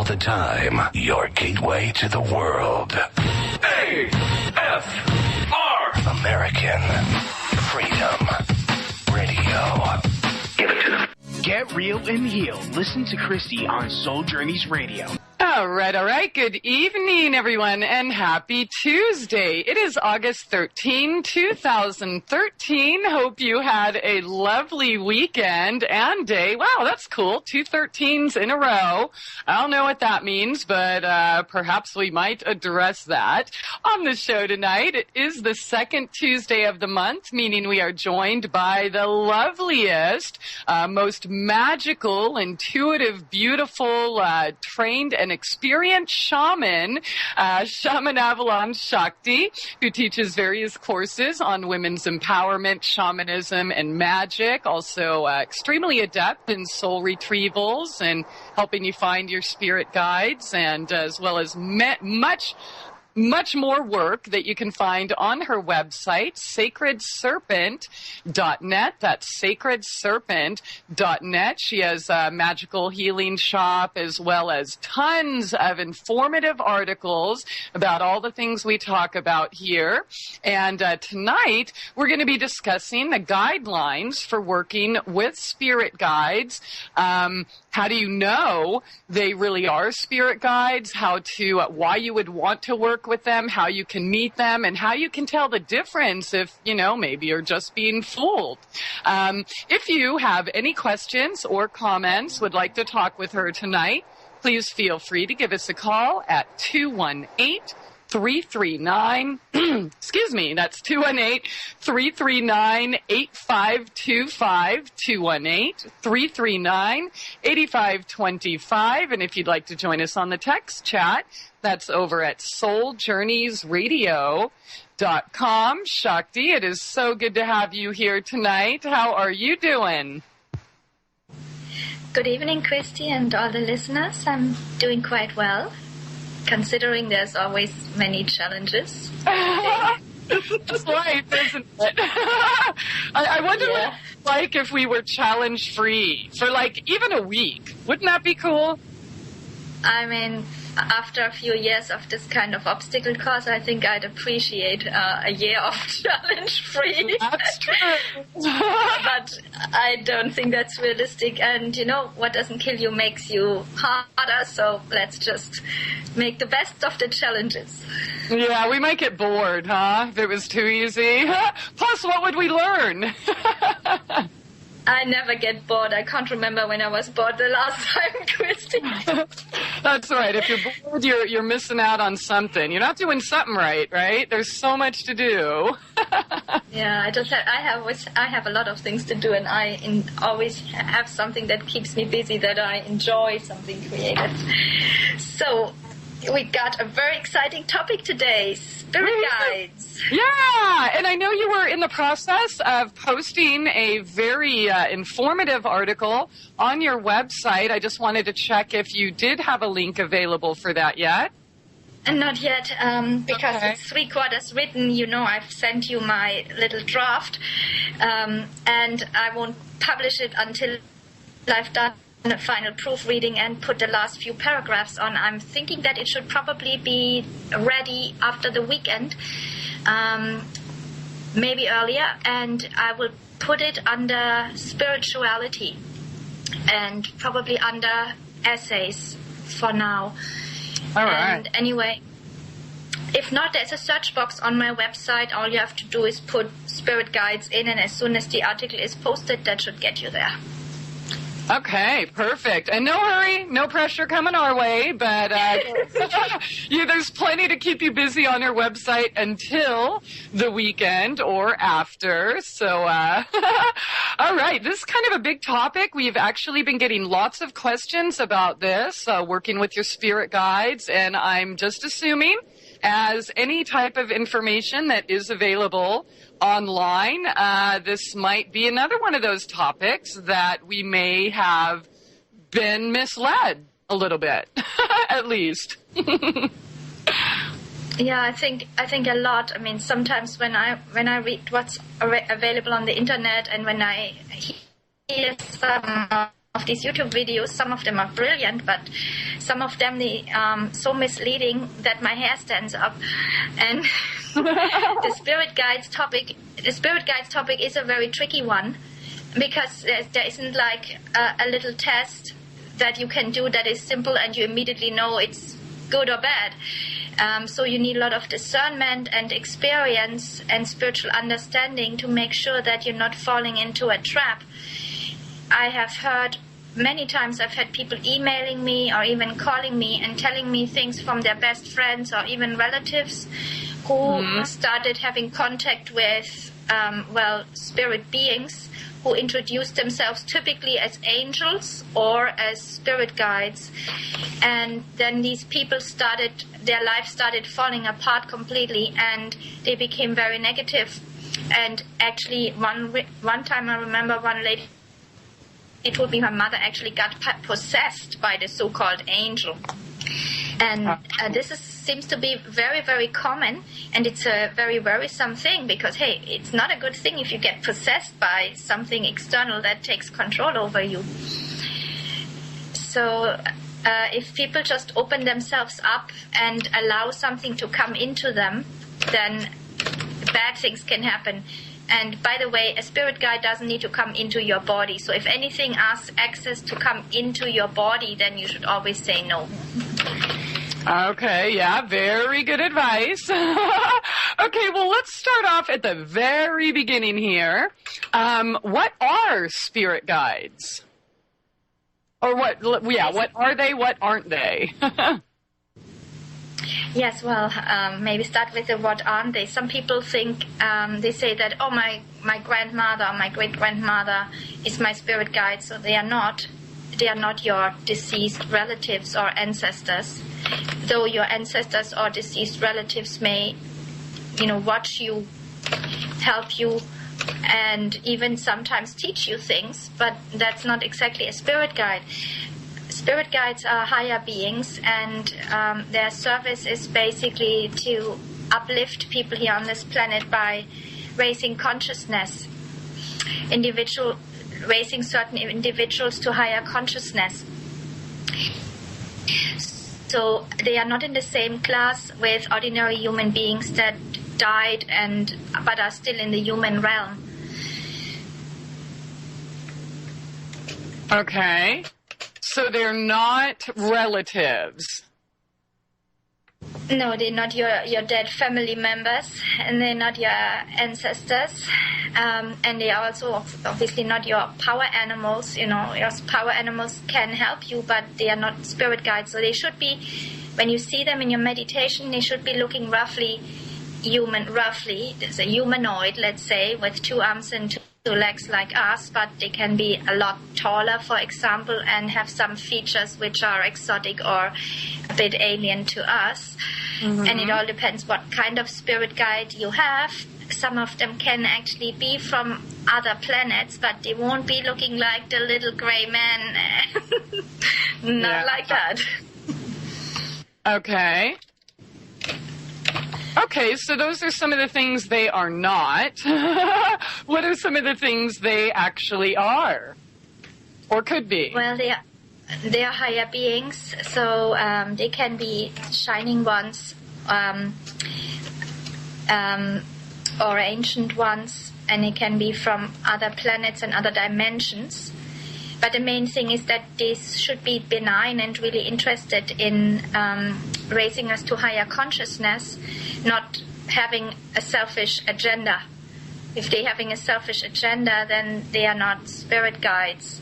all the time. Your gateway to the world. A.F.R. American Freedom Radio. Give it to them. Get real and heal. Listen to Christie on Souljourneys Radio. All right. Good evening, everyone, and happy Tuesday. It is August 13, 2013. Hope you had a lovely weekend and day. Wow, that's cool. 2 13s in a row. I don't know what that means, but perhaps we might address that. On the show tonight, it is the second Tuesday of the month, meaning we are joined by the loveliest, most magical, intuitive, beautiful, trained and experienced shaman, Shaman Avalon Sakti, who teaches various courses on women's empowerment, shamanism, and magic. Also extremely adept in soul retrievals and helping you find your spirit guides, and as well as much more work that you can find on her website, sacredserpent.net. That's sacredserpent.net. She has a magical healing shop, as well as tons of informative articles about all the things we talk about here. And tonight, we're going to be discussing the guidelines for working with spirit guides. How do you know they really are spirit guides? Why you would want to work with them, how you can meet them, and how you can tell the difference if, maybe you're just being fooled. If you have any questions or comments, would like to talk with her tonight, please feel free to give us a call at 218-339, excuse me, that's 218-339-8525, 218-339-8525. And if you'd like to join us on the text chat, that's over at souljourneysradio.com. Shakti, it is so good to have you here tonight. How are you doing? Good evening, Christy, and all the listeners. I'm doing quite well, considering there's always many challenges. That's life, isn't it? I wonder what it's like if we were challenge-free for even a week. Wouldn't that be cool? I mean, after a few years of this kind of obstacle course, I think I'd appreciate a year of challenge-free. That's true. But I don't think that's realistic. And, what doesn't kill you makes you harder. So let's just make the best of the challenges. Yeah, we might get bored, huh? If it was too easy. Plus, what would we learn? I never get bored. I can't remember when I was bored the last time, Christy. That's right. If you're bored, you're missing out on something. You're not doing something right? There's so much to do. Yeah, I have a lot of things to do, and I always have something that keeps me busy, that I enjoy, something creative. So we got a very exciting topic today, spirit guides. Yeah, and I know you were in the process of posting a very informative article on your website. I just wanted to check if you did have a link available for that yet. And not yet, because it's 3/4 written. I've sent you my little draft, and I won't publish it until I've done a final proofreading and put the last few paragraphs on. I'm thinking that it should probably be ready after the weekend, maybe earlier, and I will put it under spirituality and probably under essays for now. All right. And anyway, if not, there's a search box on my website. All you have to do is put spirit guides in, and as soon as the article is posted, that should get you there. Okay, perfect. And no hurry, no pressure coming our way, but there's plenty to keep you busy on your website until the weekend or after. So, all right, this is kind of a big topic. We've actually been getting lots of questions about this, working with your spirit guides, and I'm just assuming, as any type of information that is available online, this might be another one of those topics that we may have been misled a little bit, at least. Yeah, I think a lot. I mean, sometimes when I read what's available on the internet, and when I hear some of these YouTube videos. Some of them are brilliant, but some of them they so misleading that my hair stands up. And the spirit guides topic is a very tricky one, because there isn't like a little test that you can do that is simple and you immediately know it's good or bad. So you need a lot of discernment and experience and spiritual understanding to make sure that you're not falling into a trap. I have heard many times, I've had people emailing me or even calling me and telling me things from their best friends or even relatives who started having contact with, spirit beings who introduced themselves typically as angels or as spirit guides. And then these people their life started falling apart completely, and they became very negative. And actually, one time I remember one lady, she told me her mother actually got possessed by the so-called angel. And this seems to be very, very common, and it's a very worrisome thing, because, hey, it's not a good thing if you get possessed by something external that takes control over you. So if people just open themselves up and allow something to come into them, then bad things can happen. And by the way, a spirit guide doesn't need to come into your body. So if anything asks access to come into your body, then you should always say no. Okay, yeah, very good advice. Okay, well, let's start off at the very beginning here. What are spirit guides? Or what are they, what aren't they? Yes, well, maybe start with the what aren't they. Some people think, they say that, oh, my grandmother or my great-grandmother is my spirit guide, so they are not your deceased relatives or ancestors. Though your ancestors or deceased relatives may, watch you, help you, and even sometimes teach you things, but that's not exactly a spirit guide. Spirit guides are higher beings, and their service is basically to uplift people here on this planet by raising consciousness, raising certain individuals to higher consciousness. So they are not in the same class with ordinary human beings that died but are still in the human realm. Okay. So they're not relatives. No, they're not your dead family members, and they're not your ancestors, and they are also obviously not your power animals. Your power animals can help you, but they are not spirit guides. So they should be, when you see them in your meditation, they should be looking roughly human. There's a humanoid, let's say, with 2 arms and 2 legs like us, but they can be a lot taller, for example, and have some features which are exotic or a bit alien to us. Mm-hmm. And it all depends what kind of spirit guide you have. Some of them can actually be from other planets, but they won't be looking like the little gray man. Not like that. Okay. Okay, so those are some of the things they are not. What are some of the things they actually are? Or could be? Well, they are higher beings, so they can be shining ones or ancient ones, and they can be from other planets and other dimensions. But the main thing is that these should be benign and really interested in raising us to higher consciousness, not having a selfish agenda. If they're having a selfish agenda, then they are not spirit guides.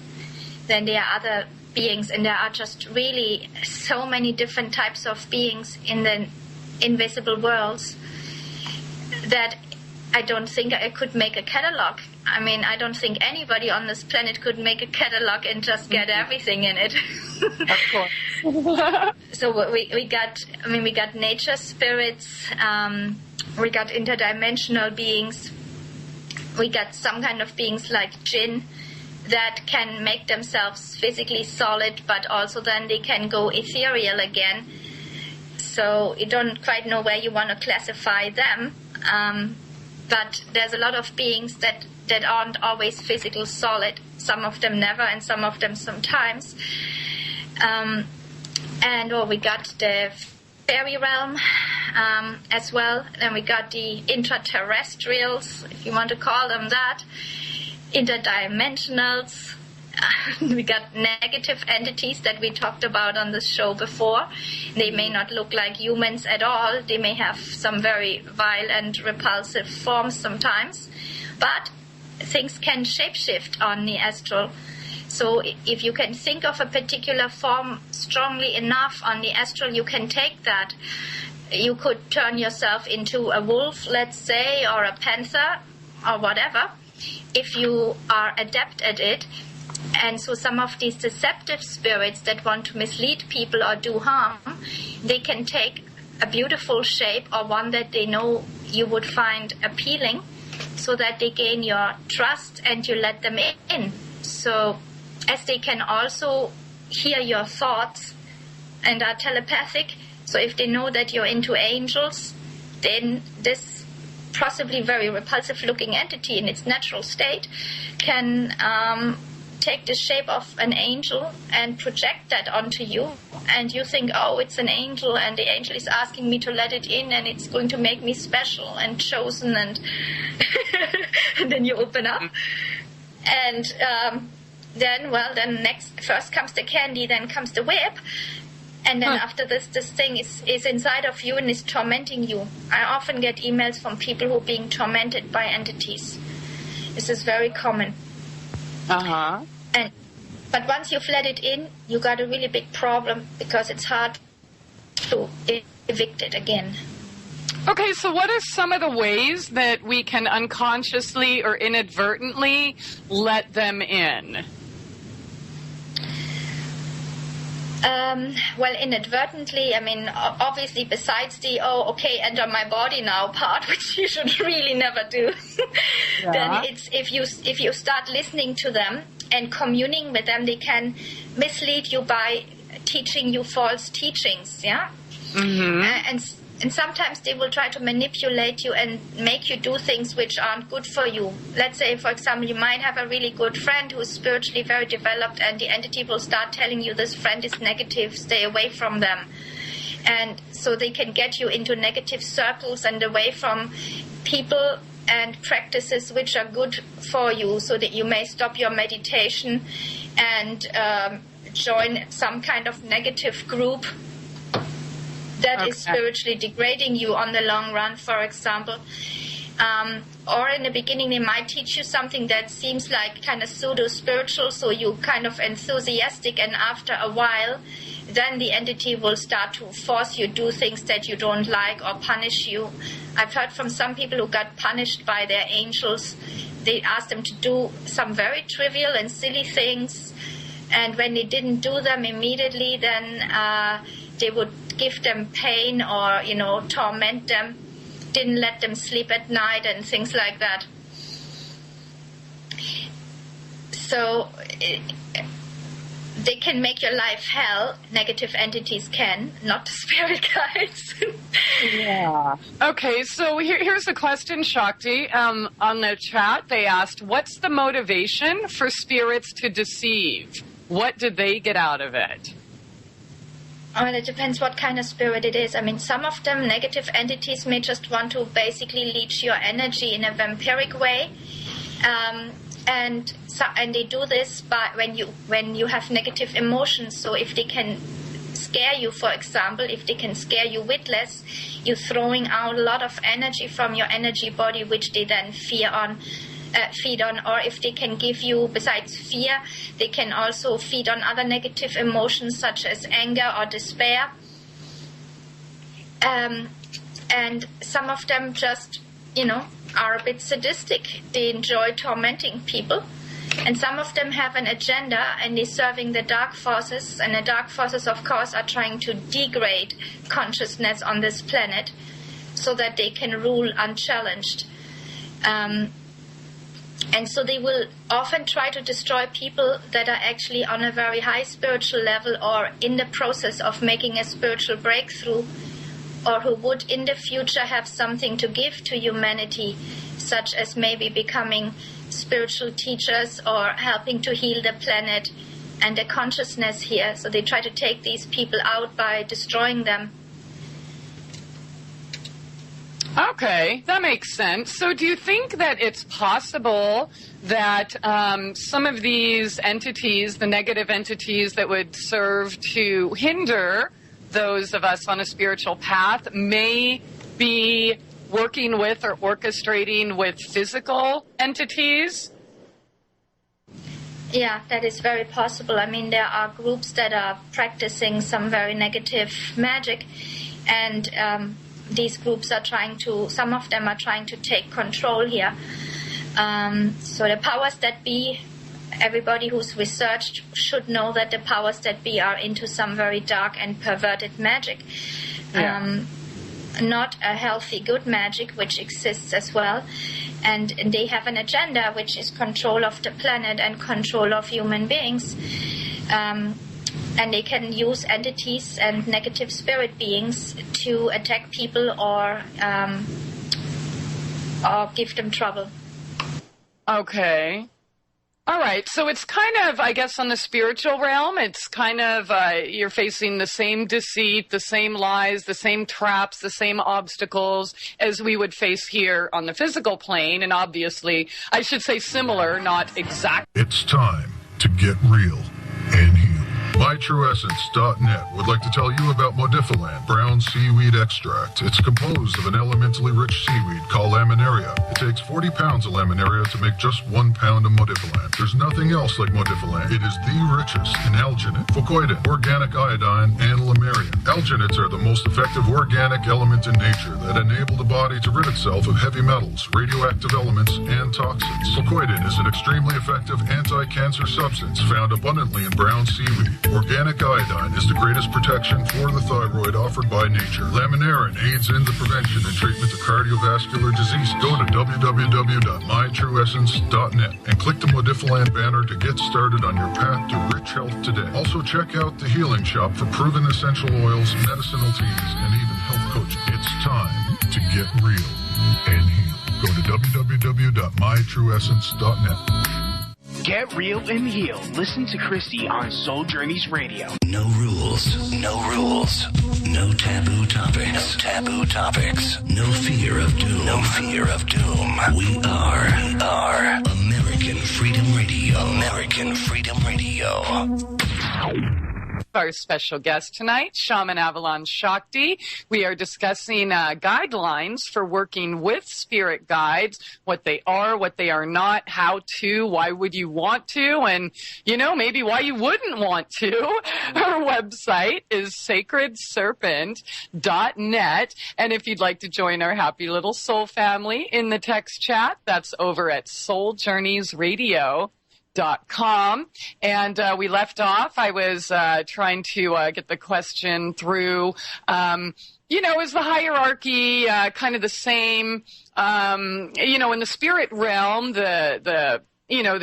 Then they are other beings, and there are just really so many different types of beings in the invisible worlds that I don't think I could make a catalog. I mean, I don't think anybody on this planet could make a catalog and just get everything in it. Of course. So we got nature spirits, we got interdimensional beings, we got some kind of beings like jinn that can make themselves physically solid, but also then they can go ethereal again. So you don't quite know where you want to classify them. But there's a lot of beings that aren't always physical solid. some of them never, and some of them sometimes. We got the fairy realm as well. Then we got the intraterrestrials, if you want to call them that, interdimensionals. We got negative entities that we talked about on the show before. They may not look like humans at all. They may have some very vile and repulsive forms sometimes. But things can shapeshift on the astral. So if you can think of a particular form strongly enough on the astral, you can take that. You could turn yourself into a wolf, let's say, or a panther, or whatever, if you are adept at it. And so some of these deceptive spirits that want to mislead people or do harm, they can take a beautiful shape or one that they know you would find appealing, so that they gain your trust and you let them in. So as they can also hear your thoughts and are telepathic, so if they know that you're into angels, then this possibly very repulsive looking entity in its natural state can take the shape of an angel and project that onto you, and you think, oh, it's an angel, and the angel is asking me to let it in, and it's going to make me special and chosen, and and then you open up, and then first comes the candy, then comes the whip, and then after this thing is inside of you and is tormenting you. I often get emails from people who are being tormented by entities. This is very common. Uh-huh. But once you've let it in, you got a really big problem, because it's hard to evict it again. Okay, so what are some of the ways that we can unconsciously or inadvertently let them in? Well, inadvertently, I mean, obviously, besides the, enter my body now part, which you should really never do, then it's if you start listening to them and communing with them, they can mislead you by teaching you false teachings, yeah? Mm-hmm. And sometimes they will try to manipulate you and make you do things which aren't good for you. Let's say, for example, you might have a really good friend who's spiritually very developed, and the entity will start telling you this friend is negative, stay away from them. And so they can get you into negative circles and away from people and practices which are good for you, so that you may stop your meditation and join some kind of negative group that is spiritually degrading you on the long run, for example. Or in the beginning, they might teach you something that seems like kind of pseudo-spiritual, so you kind of enthusiastic, and after a while, then the entity will start to force you to do things that you don't like or punish you. I've heard from some people who got punished by their angels. They asked them to do some very trivial and silly things, and when they didn't do them immediately, then they would give them pain or, torment them, didn't let them sleep at night and things like that. So they can make your life hell. Negative entities can, not the spirit guides. Yeah. Okay, so here's a question, Shakti. On the chat, they asked, what's the motivation for spirits to deceive? What did they get out of it? Well, it depends what kind of spirit it is. I mean, some of them, negative entities, may just want to basically leech your energy in a vampiric way. And they do this by when you have negative emotions. So if they can scare you, for example, if they can scare you witless, you're throwing out a lot of energy from your energy body, which they then feed on. Or if they can give you, besides fear, they can also feed on other negative emotions such as anger or despair. And some of them just, are a bit sadistic. They enjoy tormenting people. And some of them have an agenda, and they're serving the dark forces. And the dark forces, of course, are trying to degrade consciousness on this planet so that they can rule unchallenged. And so they will often try to destroy people that are actually on a very high spiritual level or in the process of making a spiritual breakthrough, or who would in the future have something to give to humanity, such as maybe becoming spiritual teachers or helping to heal the planet and the consciousness here. So they try to take these people out by destroying them. Okay, that makes sense. So do you think that it's possible that some of these entities, the negative entities that would serve to hinder those of us on a spiritual path, may be working with or orchestrating with physical entities? Yeah, that is very possible. I mean, there are groups that are practicing some very negative magic, and these groups are some of them are trying to take control here. So the powers that be, everybody who's researched should know that the powers that be are into some very dark and perverted magic. Yeah. Not a healthy, good magic, which exists as well. And they have an agenda, which is control of the planet and control of human beings. And they can use entities and negative spirit beings to attack people or give them trouble. Okay. All right. So it's kind of, I guess, on the spiritual realm, it's kind of you're facing the same deceit, the same lies, the same traps, the same obstacles as we would face here on the physical plane. And obviously, I should say similar, not exact. It's time to get real and heal. MyTrueEssence.net would like to tell you about Modifiland brown seaweed extract. It's composed of an elementally rich seaweed called laminaria. It takes 40 pounds of laminaria to make just 1 pound of Modifiland. There's nothing else like Modifiland. It is the richest in alginate, fucoidin, organic iodine, and lamarian. Alginates are the most effective organic element in nature that enable the body to rid itself of heavy metals, radioactive elements, and toxins. Fucoidin is an extremely effective anti-cancer substance found abundantly in brown seaweed. Organic iodine is the greatest protection for the thyroid offered by nature. Laminarin aids in the prevention and treatment of cardiovascular disease. Go to www.mytrueessence.net and click the Modifiland banner to get started on your path to rich health today. Also check out the Healing Shop for proven essential oils, medicinal teas, and even health coaching. It's time to get real and heal. Go to www.mytrueessence.net. Get real and heal. Listen to Christie on Souljourneys Radio. No rules. No rules. No taboo topics. No taboo topics. No fear of doom. No fear of doom. We are American Freedom Radio. American Freedom Radio. Our special guest tonight, Shaman Avalon Sakti. We are discussing guidelines for working with spirit guides, what they are not, how to, why would you want to, and, maybe why you wouldn't want to. Her website is sacredserpent.net, and if you'd like to join our happy little soul family in the text chat, that's over at souljourneysradio.com. And we left off. I was trying to get the question through. Is the hierarchy kind of the same? In the spirit realm, the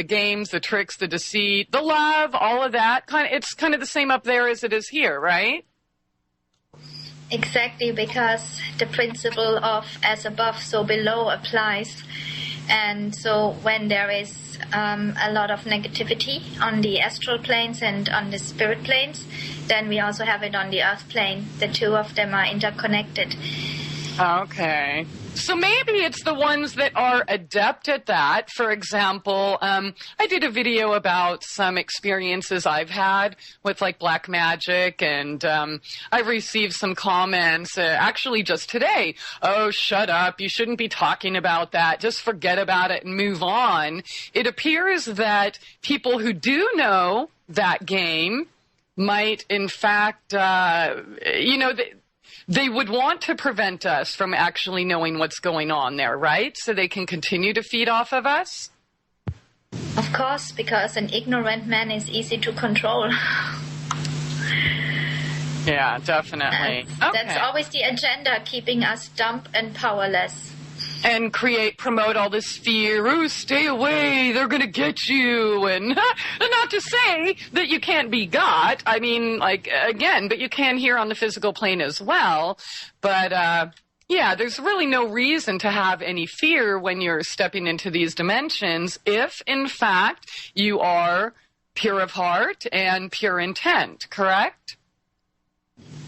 games, the tricks, the deceit, the love, all of that it's kind of the same up there as it is here, right? Exactly, because the principle of as above, so below applies. And so when there is a lot of negativity on the astral planes and on the spirit planes, then we also have it on the earth plane. The two of them are interconnected. Okay. So maybe it's the ones that are adept at that. For example, I did a video about some experiences I've had with black magic, and I've received some comments actually just today. Oh, shut up. You shouldn't be talking about that. Just forget about it and move on. It appears that people who do know that game might, in fact, they would want to prevent us from actually knowing what's going on there, right? So they can continue to feed off of us? Of course, because an ignorant man is easy to control. Yeah, definitely. That's always the agenda, keeping us dumb and powerless. And promote all this fear. Oh, stay away. They're going to get you. And not to say that you can't be got. I mean, but you can here on the physical plane as well. But Yeah, there's really no reason to have any fear when you're stepping into these dimensions if, in fact, you are pure of heart and pure intent, correct?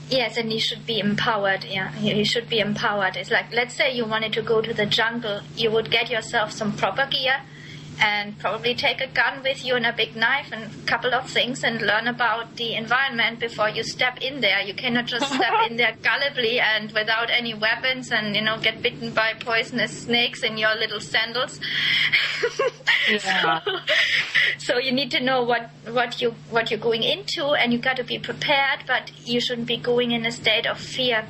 Yes, and you should be empowered. Yeah, you should be empowered. It's like, let's say you wanted to go to the jungle. You would get yourself some proper gear and probably take a gun with you and a big knife and a couple of things and learn about the environment before you step in there. You cannot just step in there gullibly and without any weapons and, get bitten by poisonous snakes in your little sandals. Yeah. So you need to know what you're going into, and you got to be prepared, but you shouldn't be going in a state of fear.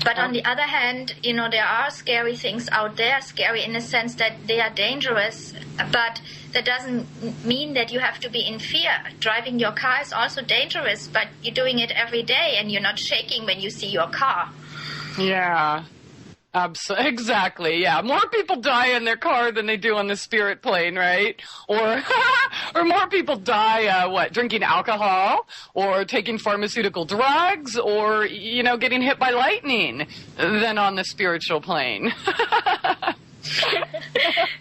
But on the other hand, there are scary things out there, scary in the sense that they are dangerous, but that doesn't mean that you have to be in fear. Driving your car is also dangerous, but you're doing it every day and you're not shaking when you see your car. Yeah. Exactly. Yeah. More people die in their car than they do on the spirit plane, right? Or more people die, drinking alcohol or taking pharmaceutical drugs or, getting hit by lightning than on the spiritual plane.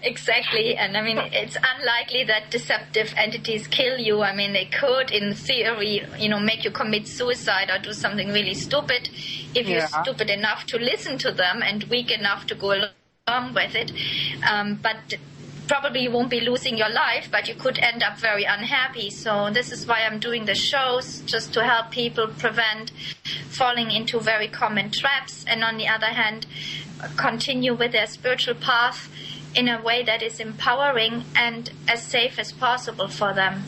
Exactly, and it's unlikely that deceptive entities kill you. They could, in theory, make you commit suicide or do something really stupid if you're stupid enough to listen to them and weak enough to go along with it. But probably you won't be losing your life, but you could end up very unhappy. So this is why I'm doing the shows, just to help people prevent falling into very common traps, and on the other hand, continue with their spiritual path in a way that is empowering and as safe as possible for them.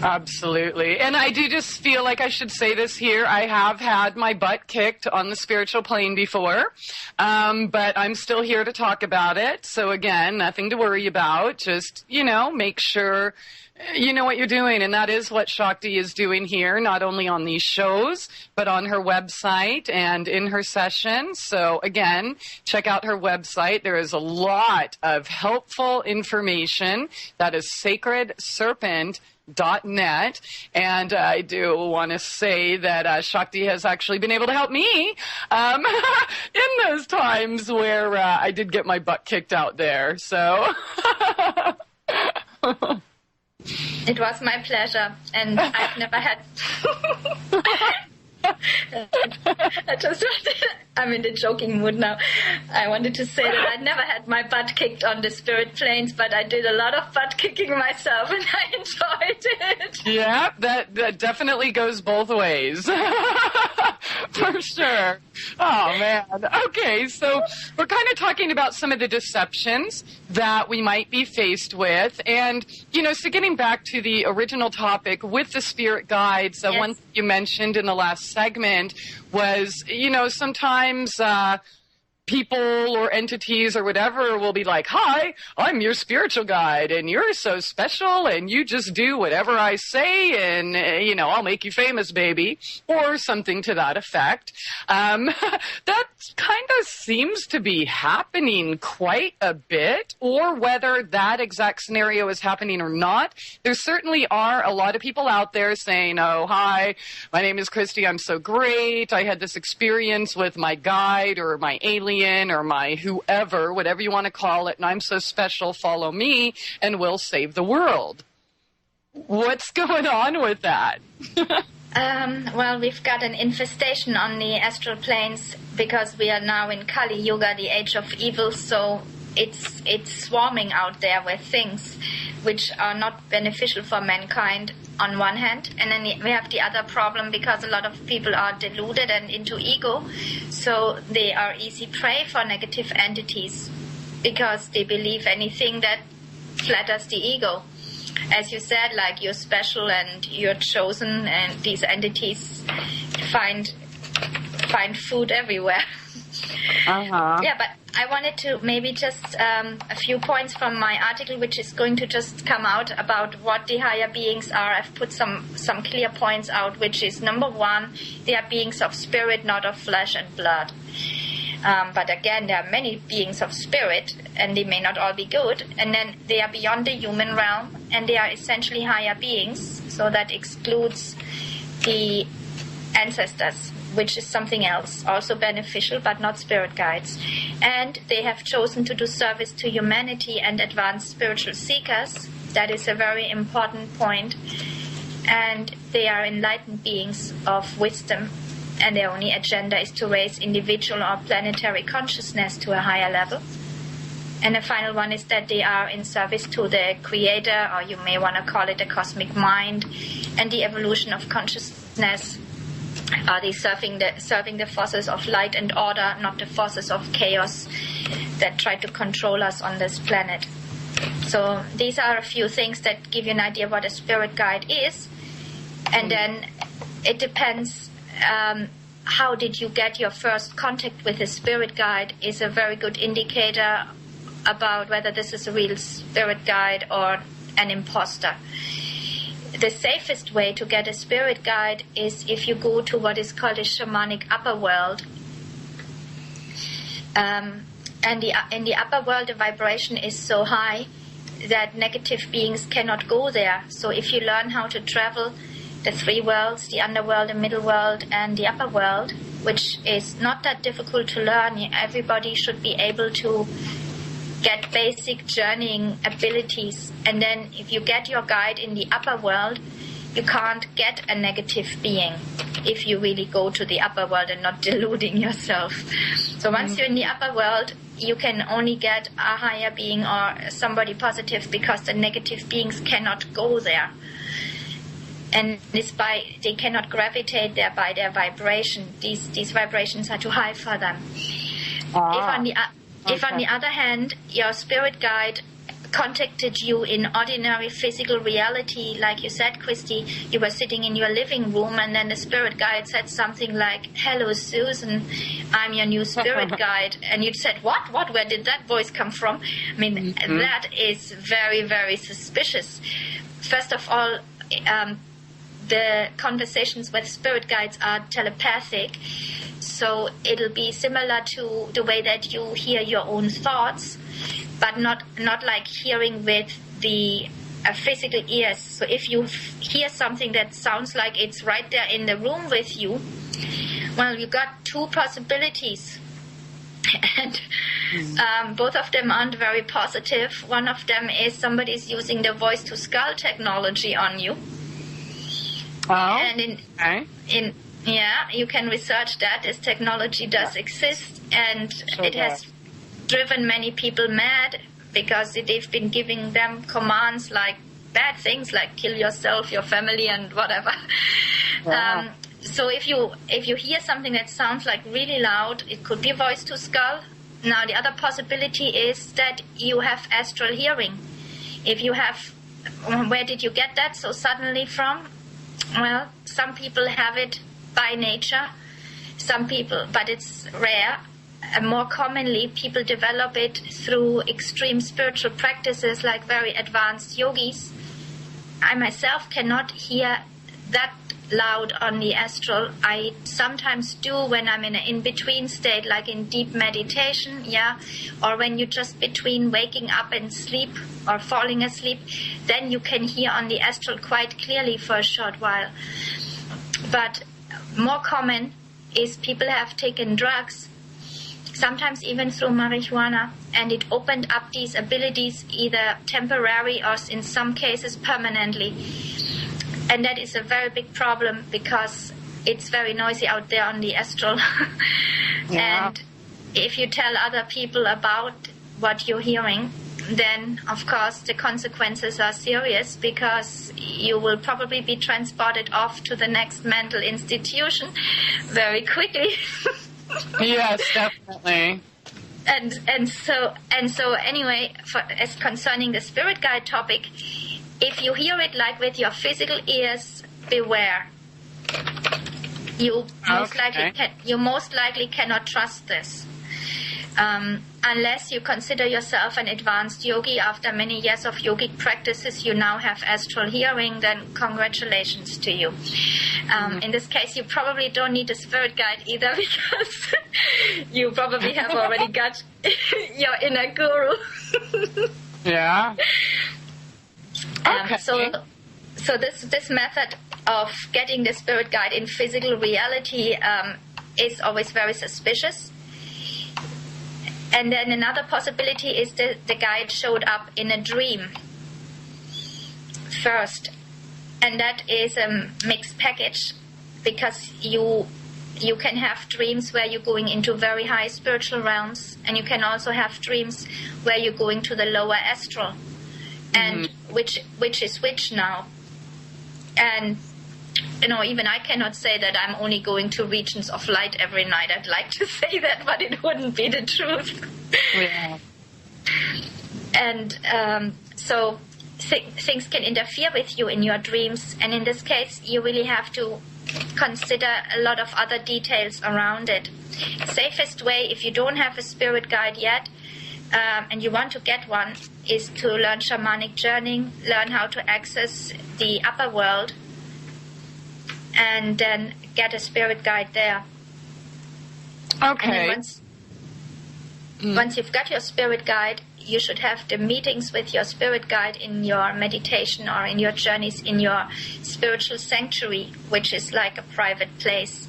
Absolutely. And I do just feel like I should say this here. I have had my butt kicked on the spiritual plane before, but I'm still here to talk about it. So again, nothing to worry about. Just, make sure you know what you're doing, and that is what Shakti is doing here, not only on these shows, but on her website and in her sessions. So again, check out her website. There is a lot of helpful information. That is sacredserpent.net, and I do want to say that Shakti has actually been able to help me in those times where I did get my butt kicked out there. So it was my pleasure, and I've never had... I'm in the joking mood now. I wanted to say that I never had my butt kicked on the spirit planes, but I did a lot of butt kicking myself, and I enjoyed it. Yeah, that definitely goes both ways. For sure. Oh, man. Okay, so we're kind of talking about some of the deceptions that we might be faced with. And, so getting back to the original topic with the spirit guides, yes. One thing you mentioned in the last segment was, sometimes people or entities or whatever will be like, hi, I'm your spiritual guide and you're so special and you just do whatever I say and, I'll make you famous, baby, or something to that effect. That kind of seems to be happening quite a bit, or whether that exact scenario is happening or not. There certainly are a lot of people out there saying, oh, hi, my name is Christie, I'm so great, I had this experience with my guide or my alien or my whoever, whatever you want to call it, and I'm so special, follow me, and we'll save the world. What's going on with that? Well, we've got an infestation on the astral planes because we are now in Kali Yuga, the age of evil, so it's swarming out there with things which are not beneficial for mankind on one hand, and then we have the other problem because a lot of people are deluded and into ego, so they are easy prey for negative entities because they believe anything that flatters the ego. As you said, like you're special and you're chosen, and these entities find food everywhere. Uh-huh. Yeah, but I wanted to maybe just a few points from my article, which is going to just come out about what the higher beings are. I've put some clear points out, which is, number one, they are beings of spirit, not of flesh and blood. But again, there are many beings of spirit, and they may not all be good. And then they are beyond the human realm, and they are essentially higher beings. So that excludes the ancestors. which is something else, also beneficial, but not spirit guides. And they have chosen to do service to humanity and advanced spiritual seekers. That is a very important point. And they are enlightened beings of wisdom, and their only agenda is to raise individual or planetary consciousness to a higher level. And the final one is that they are in service to the Creator, or you may want to call it the cosmic mind, and the evolution of consciousness. Are they serving the forces of light and order, not the forces of chaos that try to control us on this planet? So these are a few things that give you an idea what a spirit guide is. And then it depends how did you get your first contact with a spirit guide is a very good indicator about whether this is a real spirit guide or an imposter. The safest way to get a spirit guide is if you go to what is called a shamanic upper world. And in the upper world, the vibration is so high that negative beings cannot go there. So if you learn how to travel the three worlds, the underworld, the middle world, and the upper world, which is not that difficult to learn, everybody should be able to get basic journeying abilities. And then if you get your guide in the upper world, you can't get a negative being if you really go to the upper world and not deluding yourself. So once you're in the upper world, you can only get a higher being or somebody positive, because the negative beings cannot go there. And they cannot gravitate there by their vibration. These vibrations are too high for them. If on the other hand, your spirit guide contacted you in ordinary physical reality, like you said, Christie, you were sitting in your living room, and then the spirit guide said something like, "Hello, Susan, I'm your new spirit guide." And you said, what? Where did that voice come from? I mean, that is very, very suspicious. First of all, the conversations with spirit guides are telepathic, so it'll be similar to the way that you hear your own thoughts, but not like hearing with the physical ears. So if you hear something that sounds like it's right there in the room with you, well, you got two possibilities. And both of them aren't very positive. One of them is somebody's using the voice-to-skull technology on you. Oh, and you can research that. This technology does exist, and it has driven many people mad, because they've been giving them commands like bad things, like kill yourself, your family, and whatever. Wow. So if you hear something that sounds like really loud, it could be voice to skull. Now the other possibility is that you have astral hearing. If you have, where did you get that so suddenly from? Well, some people have it by nature, some people, but it's rare. And more commonly, people develop it through extreme spiritual practices, like very advanced yogis. I myself cannot hear that loud on the astral. I sometimes do when I'm in an in-between state, like in deep meditation, or when you're just between waking up and sleep or falling asleep, then you can hear on the astral quite clearly for a short while. But more common is people have taken drugs, sometimes even through marijuana, and it opened up these abilities either temporary or in some cases permanently. And that is a very big problem, because it's very noisy out there on the astral. And if you tell other people about what you're hearing, then of course the consequences are serious, because you will probably be transported off to the next mental institution very quickly. Yes, definitely. And so anyway, as concerning the spirit guide topic, if you hear it like with your physical ears, beware. You most likely cannot trust this. Unless you consider yourself an advanced yogi. After many years of yogic practices, you now have astral hearing, then congratulations to you. In this case, you probably don't need a spirit guide either, because you probably have already got your inner guru. Yeah. Okay. So this method of getting the spirit guide in physical reality is always very suspicious. And then another possibility is that the guide showed up in a dream first. And that is a mixed package, because you can have dreams where you're going into very high spiritual realms, and you can also have dreams where you're going to the lower astral, and which is which now. And even I cannot say that I'm only going to regions of light every night. I'd like to say that, but it wouldn't be the truth. Yeah. And so things can interfere with you in your dreams, and in this case, you really have to consider a lot of other details around it. Safest way, if you don't have a spirit guide yet, and you want to get one, is to learn shamanic journeying, learn how to access the upper world, and then get a spirit guide there. Okay. And once you've got your spirit guide, you should have the meetings with your spirit guide in your meditation or in your journeys in your spiritual sanctuary, which is like a private place.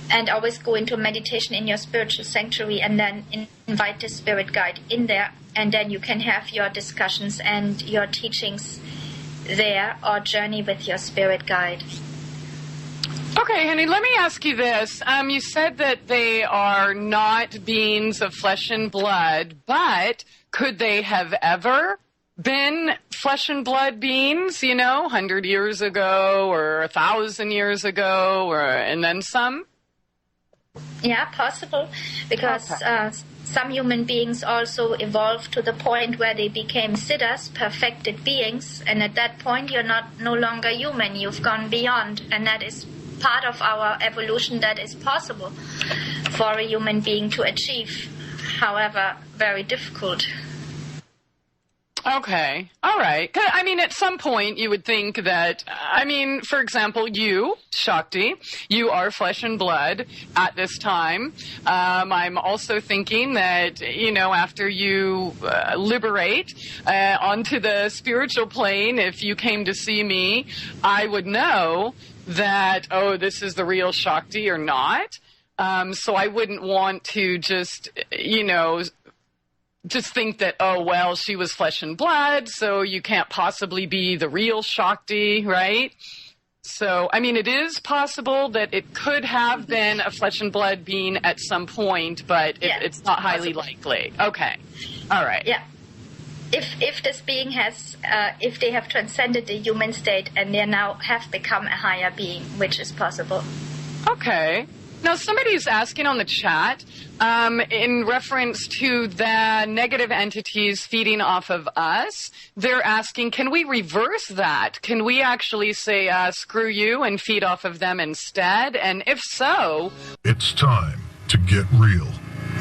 And always go into meditation in your spiritual sanctuary and then invite the spirit guide in there. And then you can have your discussions and your teachings there, or journey with your spirit guide. Okay, honey, let me ask you this. You said that they are not beings of flesh and blood, but could they have ever been flesh and blood beings, 100 years ago or 1,000 years ago, and then some? Yeah, possible, because some human beings also evolved to the point where they became siddhas, perfected beings, and at that point you're no longer human, you've gone beyond, and that is part of our evolution that is possible for a human being to achieve, however very difficult. Okay, all right. I mean, at some point you would think that, for example, you, Shakti, you are flesh and blood at this time. I'm also thinking that, after you liberate onto the spiritual plane, if you came to see me, I would know that, this is the real Shakti or not. So I wouldn't want to just think that, she was flesh and blood, so you can't possibly be the real Shakti, right? So, it is possible that it could have been a flesh and blood being at some point, but it's not highly likely. Okay. All right. Yeah. If this being has, if they have transcended the human state and they now have become a higher being, which is possible. Okay. Now, somebody's asking on the chat, in reference to the negative entities feeding off of us, they're asking, can we reverse that? Can we actually say, screw you, and feed off of them instead? And if so... It's time to get real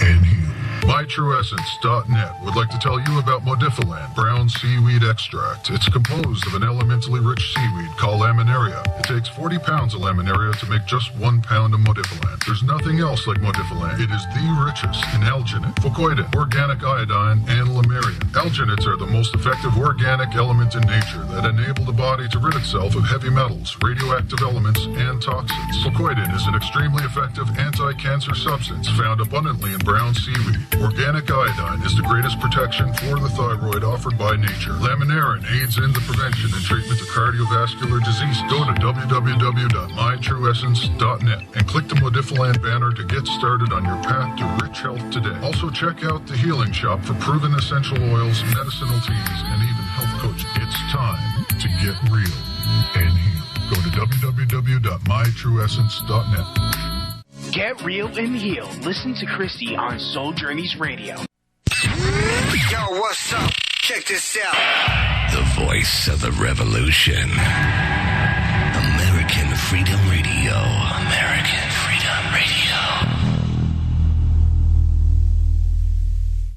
and heal. MyTrueEssence.net would like to tell you about Modifiland brown seaweed extract. It's composed of an elementally rich seaweed called laminaria. It takes 40 pounds of laminaria to make just 1 pound of Modifiland. There's nothing else like Modifiland. It is the richest in alginate, fucoidin, organic iodine, and lamarian. Alginates are the most effective organic element in nature that enable the body to rid itself of heavy metals, radioactive elements, and toxins. Fucoidin is an extremely effective anti-cancer substance found abundantly in brown seaweed. Organic iodine is the greatest protection for the thyroid offered by nature. Laminarin aids in the prevention and treatment of cardiovascular disease. Go to www.mytrueessence.net and click the Modifiland banner to get started on your path to rich health today. Also check out the Healing Shop for proven essential oils, medicinal teas, and even health coaching. It's time to get real and heal. Go to www.mytrueessence.net. Get real and heal. Listen to Christie on Souljourneys Radio. Yo, what's up? Check this out. The voice of the revolution. American Freedom Radio. American Freedom Radio.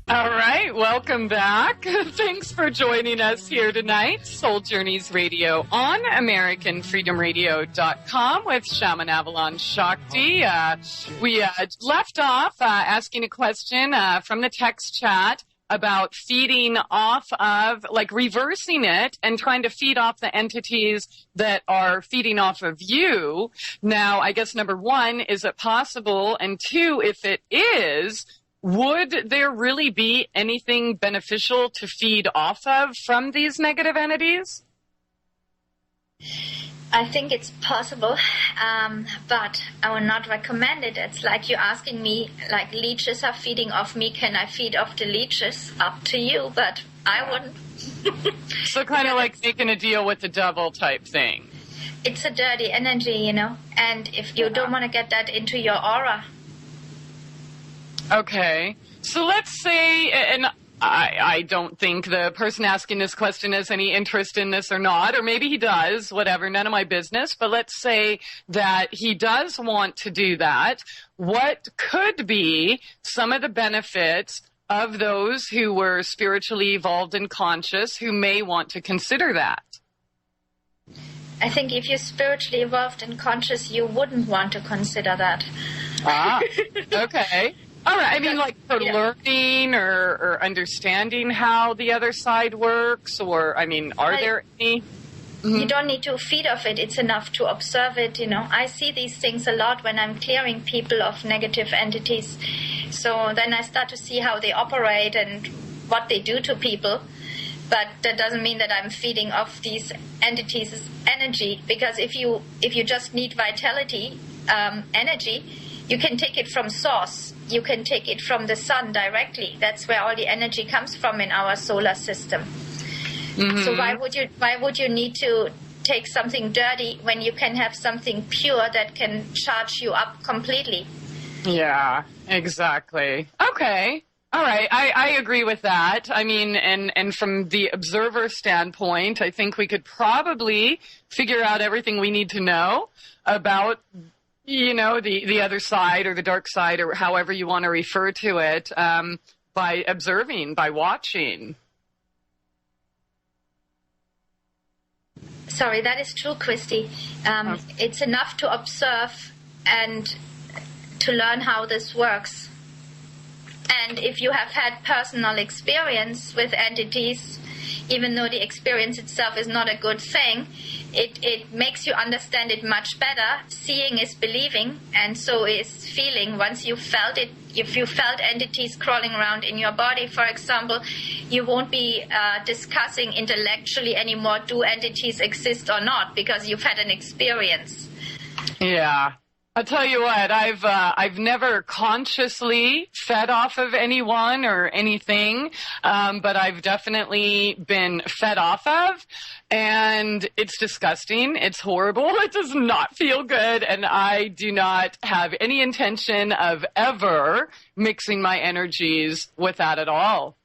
All right, welcome back. Thanks for joining us here tonight. Souljourneys Radio on AmericanFreedomRadio.com with Shaman Avalon Sakti. We left off asking a question from the text chat. about feeding off of, like reversing it and trying to feed off the entities that are feeding off of you. Now, I guess number one, is it possible? And two, if it is, would there really be anything beneficial to feed off of from these negative entities? I think it's possible, but I would not recommend it. It's like you asking me, like, leeches are feeding off me. Can I feed off the leeches? Up to you, but I wouldn't. So kind of like making a deal with the devil type thing. It's a dirty energy, you know, and if you don't want to get that into your aura. Okay. So let's say, and I don't think the person asking this question has any interest in this or not, or maybe he does, whatever, none of my business. But let's say that he does want to do that. What could be some of the benefits of those who were spiritually evolved and conscious who may want to consider that? I think if you're spiritually evolved and conscious, you wouldn't want to consider that. Ah, okay. All right. I mean, like for learning or understanding how the other side works, or, I mean, are there any? Mm-hmm. You don't need to feed off it. It's enough to observe it, you know. I see these things a lot when I'm clearing people of negative entities. So then I start to see how they operate and what they do to people. But that doesn't mean that I'm feeding off these entities' energy, because if you just need vitality, energy, you can take it from source. You can take it from the sun directly. That's where all the energy comes from in our solar system. Mm-hmm. So why would you need to take something dirty when you can have something pure that can charge you up completely? Yeah, exactly. Okay. All right. I agree with that. I mean, and from the observer standpoint, I think we could probably figure out everything we need to know about, you know, the other side or the dark side or however you want to refer to it, by observing, by watching. Sorry, that is true, Christie. It's enough to observe and to learn how this works. And if you have had personal experience with entities, even though the experience itself is not a good thing, it makes you understand it much better. Seeing is believing, and so is feeling. Once you felt it, if you felt entities crawling around in your body, for example, you won't be discussing intellectually anymore, do entities exist or not, because you've had an experience. Yeah. I'll tell you what, I've never consciously fed off of anyone or anything, but I've definitely been fed off of, and it's disgusting. It's horrible. It does not feel good, and I do not have any intention of ever mixing my energies with that at all.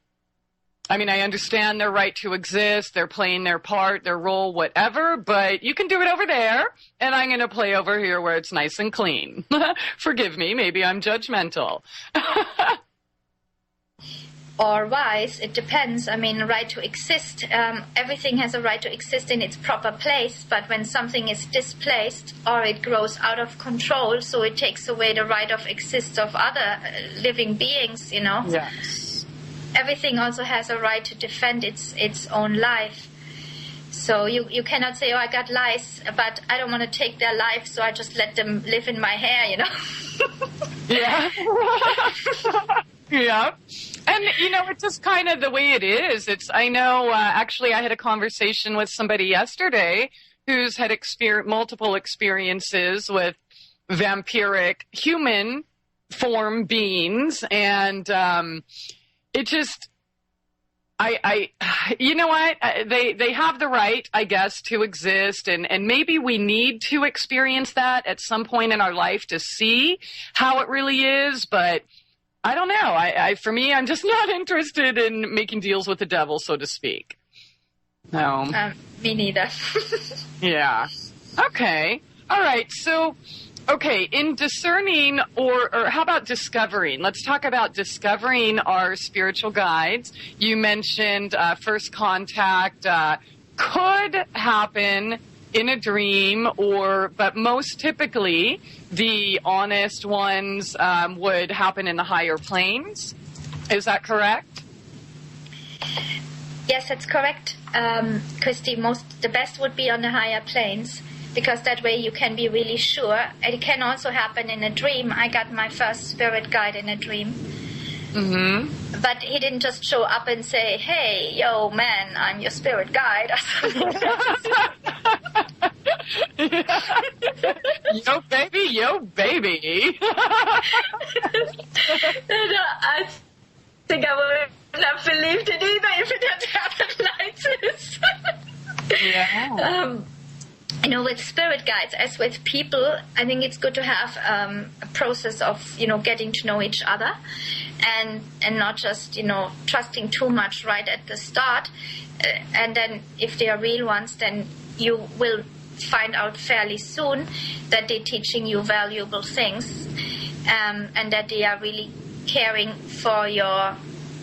I mean, I understand their right to exist, they're playing their part, their role, whatever, but you can do it over there, and I'm going to play over here where it's nice and clean. Forgive me, maybe I'm judgmental. Or wise, it depends. I mean, right to exist, everything has a right to exist in its proper place, but when something is displaced or it grows out of control, so it takes away the right of exist of other living beings, you know? Yes. Everything also has a right to defend its own life. So you cannot say, oh, I got lice, but I don't want to take their life, so I just let them live in my hair, you know? Yeah. Yeah. And, you know, it's just kind of the way it is. I know, actually, I had a conversation with somebody yesterday who's had multiple experiences with vampiric human form beings, and it just, you know what? They have the right, I guess, to exist, and maybe we need to experience that at some point in our life to see how it really is. But I don't know. For me, I'm just not interested in making deals with the devil, so to speak. No. Me neither. Yeah. Okay. All right. So. Okay, in discerning, or how about discovering? Let's talk about discovering our spiritual guides. You mentioned first contact could happen in a dream, but most typically the honest ones would happen in the higher planes. Is that correct? Yes, that's correct, Christy. The best would be on the higher planes, because that way you can be really sure. It can also happen in a dream. I got my first spirit guide in a dream. Mm-hmm. But he didn't just show up and say, "Hey, yo, man, I'm your spirit guide." Yo, baby, yo, baby. I think I wouldn't have believed it either if it had happened like this. Yeah. With spirit guides, as with people, I think it's good to have a process of, getting to know each other and not just, trusting too much right at the start. And then if they are real ones, then you will find out fairly soon that they're teaching you valuable things, and that they are really caring for your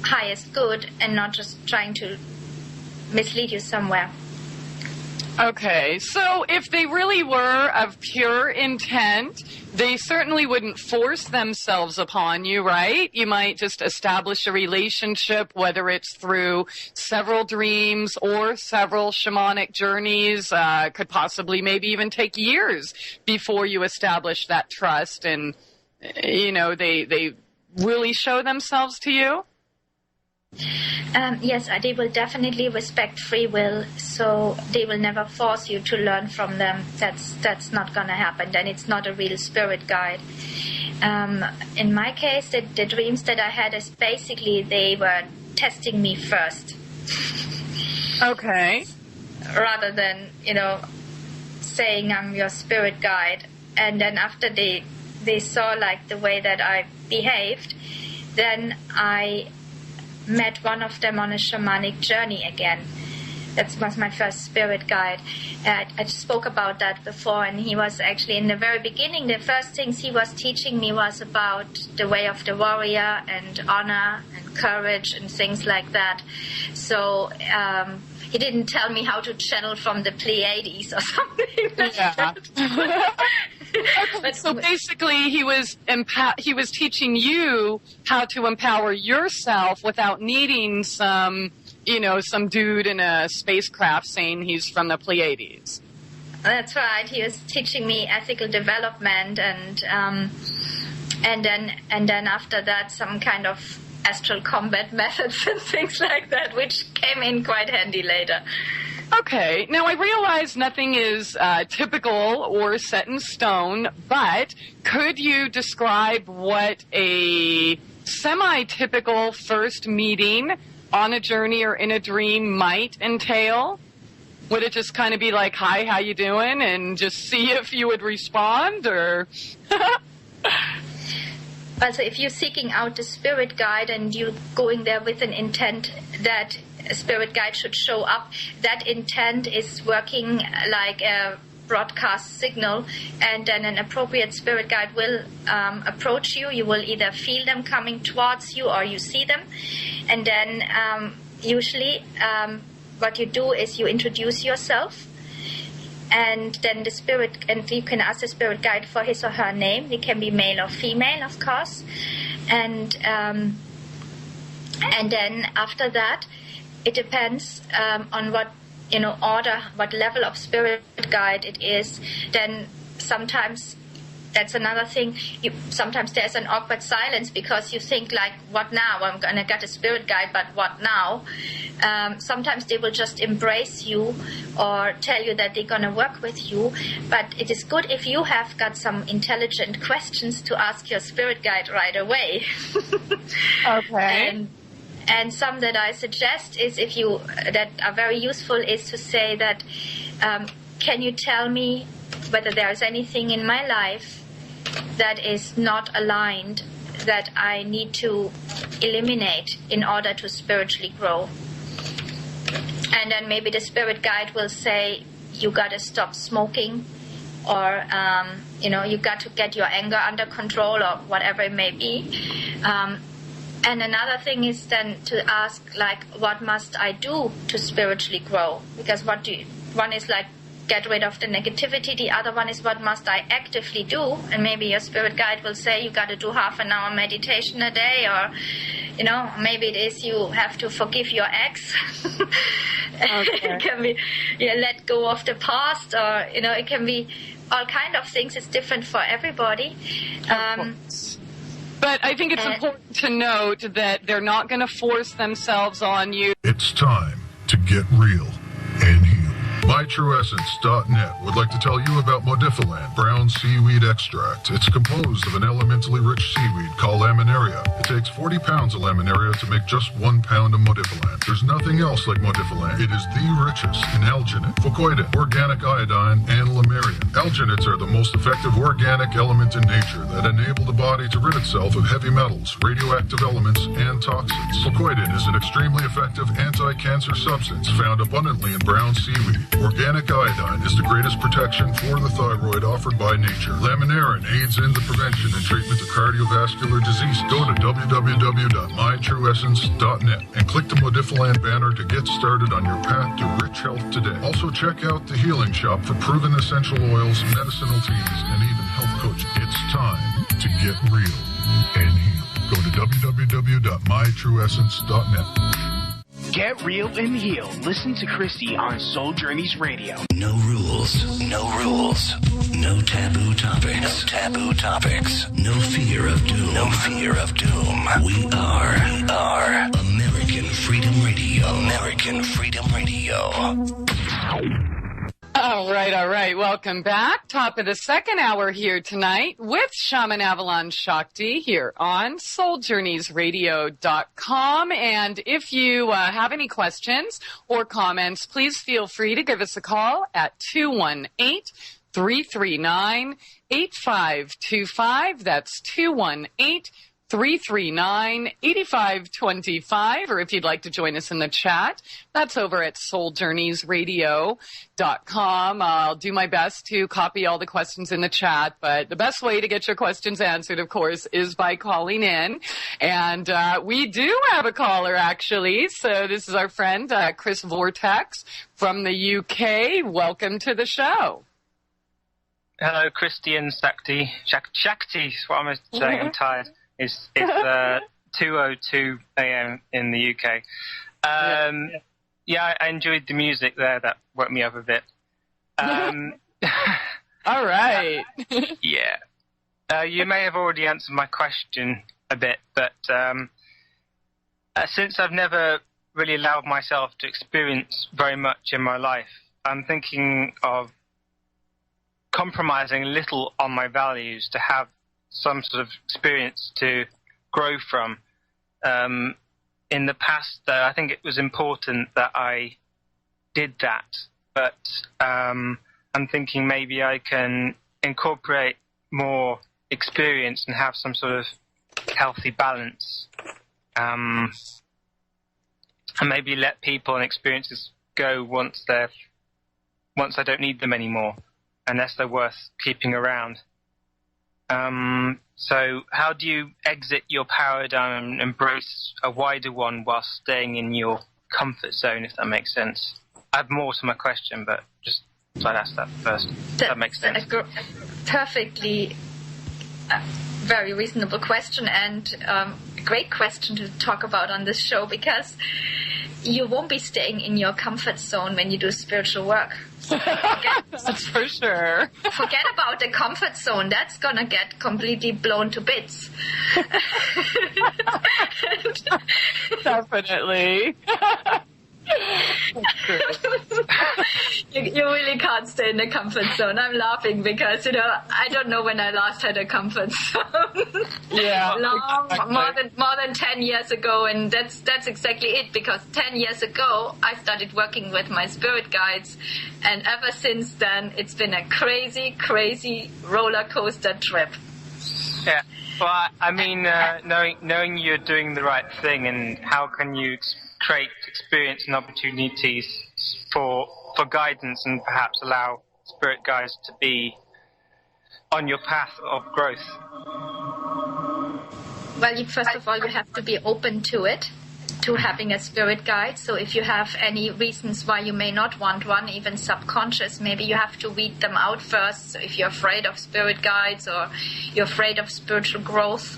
highest good and not just trying to mislead you somewhere. Okay, so if they really were of pure intent, they certainly wouldn't force themselves upon you, right? You might just establish a relationship, whether it's through several dreams or several shamanic journeys. Could possibly maybe even take years before you establish that trust and, they really show themselves to you? Yes, they will definitely respect free will, so they will never force you to learn from them. That's not going to happen. Then it's not a real spirit guide. In my case, the dreams that I had is basically they were testing me first. Okay. Rather than, saying I'm your spirit guide. And then after they saw like the way that I behaved, then I met one of them on a shamanic journey again. That was my first spirit guide. I spoke about that before, and he was actually in the very beginning, the first things he was teaching me was about the way of the warrior and honor and courage and things like that. So he didn't tell me how to channel from the Pleiades or something like that. Okay, so basically he was teaching you how to empower yourself without needing some dude in a spacecraft saying he's from the Pleiades. That's right. He was teaching me ethical development and then after that some kind of astral combat methods and things like that, which came in quite handy later. Okay, now I realize nothing is typical or set in stone, but could you describe what a semi-typical first meeting on a journey or in a dream might entail? Would it just kind of be like, "Hi, how you doing?" and just see if you would respond, or? Also, if you're seeking out the spirit guide and you're going there with an intent that a spirit guide should show up, that intent is working like a broadcast signal, and then an appropriate spirit guide will approach you. You will either feel them coming towards you or you see them. And then usually what you do is you introduce yourself, and then you can ask the spirit guide for his or her name. It can be male or female, of course. And then after that, it depends on what order, what level of spirit guide it is. Then sometimes that's another thing. Sometimes there's an awkward silence because you think like, "What now? I'm gonna get a spirit guide, but what now?" Sometimes they will just embrace you or tell you that they're gonna work with you. But it is good if you have got some intelligent questions to ask your spirit guide right away. Okay. And some that I suggest is that are very useful is to say that, "Can you tell me whether there is anything in my life that is not aligned that I need to eliminate in order to spiritually grow?" And then maybe the spirit guide will say, "You got to stop smoking," or you got to get your anger under control, or whatever it may be. And another thing is then to ask, like, what must I do to spiritually grow? Because one is like, get rid of the negativity. The other one is, what must I actively do? And maybe your spirit guide will say you got to do half an hour meditation a day, or maybe it is you have to forgive your ex. Okay. It can be let go of the past, or it can be all kind of things. It's different for everybody. But I think it's important to note that they're not going to force themselves on you. It's time to get real and heal. MyTrueEssence.net would like to tell you about Modifiland brown seaweed extract. It's composed of an elementally rich seaweed called laminaria. It takes 40 pounds of laminaria to make just 1 pound of Modifiland. There's nothing else like Modifiland. It is the richest in alginate, fucoidin, organic iodine, and lamarian. Alginates are the most effective organic element in nature that enable the body to rid itself of heavy metals, radioactive elements, and toxins. Fucoidin is an extremely effective anti-cancer substance found abundantly in brown seaweed. Organic iodine is the greatest protection for the thyroid offered by nature. Laminarin aids in the prevention and treatment of cardiovascular disease. Go to www.mytrueessence.net and click the Modifiland banner to get started on your path to rich health today. Also check out the Healing Shop for proven essential oils, medicinal teas, and even health coaching. It's time to get real and heal. Go to www.mytrueessence.net. Get real and heal. Listen to Christie on Soul Journeys Radio. No rules. No rules. No taboo topics. No taboo topics. No fear of doom. No fear of doom. We are American Freedom Radio. American Freedom Radio. All right. Welcome back. Top of the second hour here tonight with Shaman Avalon Sakti here on souljourneysradio.com. And if you have any questions or comments, please feel free to give us a call at 218-339-8525. That's 218-339-8525, or if you'd like to join us in the chat, that's over at souljourneysradio.com. I'll do my best to copy all the questions in the chat, but the best way to get your questions answered, of course, is by calling in. And we do have a caller, actually. So this is our friend, Chris Vortex from the UK. Welcome to the show. Hello, Christie and Sakti. Shakti is what I'm saying. I'm tired. It's 2:02 a.m. in the UK. Yeah, I enjoyed the music there. That woke me up a bit. All right. Yeah. You may have already answered my question a bit, but since I've never really allowed myself to experience very much in my life, I'm thinking of compromising a little on my values to have some sort of experience to grow from. In the past, though, I think it was important that I did that, but I'm thinking maybe I can incorporate more experience and have some sort of healthy balance, and maybe let people and experiences go once I don't need them anymore, unless they're worth keeping around. So how do you exit your paradigm and embrace a wider one while staying in your comfort zone, if that makes sense? I have more to my question, but just so I'd ask that first. That makes sense. Perfectly very reasonable question, and a great question to talk about on this show, because you won't be staying in your comfort zone when you do spiritual work. That's for sure. Forget about the comfort zone. That's gonna get completely blown to bits. Definitely. You really can't stay in the comfort zone. I'm laughing because, I don't know when I last had a comfort zone. Yeah. More than 10 years ago, and that's exactly it, because 10 years ago I started working with my spirit guides, and ever since then it's been a crazy, crazy roller coaster trip. Yeah. Well, I mean, knowing you're doing the right thing, and how can you create experience and opportunities for guidance, and perhaps allow spirit guides to be on your path of growth? Well, first of all, you have to be open to it, to having a spirit guide. So if you have any reasons why you may not want one, even subconscious, maybe you have to weed them out first. So if you're afraid of spirit guides, or you're afraid of spiritual growth,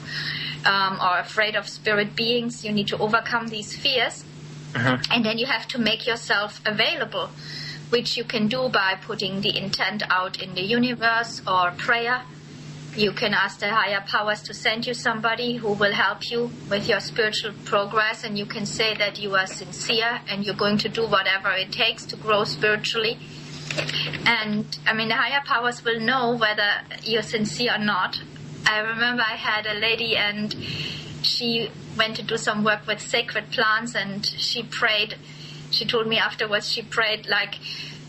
or afraid of spirit beings, you need to overcome these fears. And then you have to make yourself available, which you can do by putting the intent out in the universe or prayer. You can ask the higher powers to send you somebody who will help you with your spiritual progress, and you can say that you are sincere and you're going to do whatever it takes to grow spiritually. And, I mean, the higher powers will know whether you're sincere or not. I remember I had a lady, and she went to do some work with sacred plants, and she prayed. She told me afterwards, she prayed like,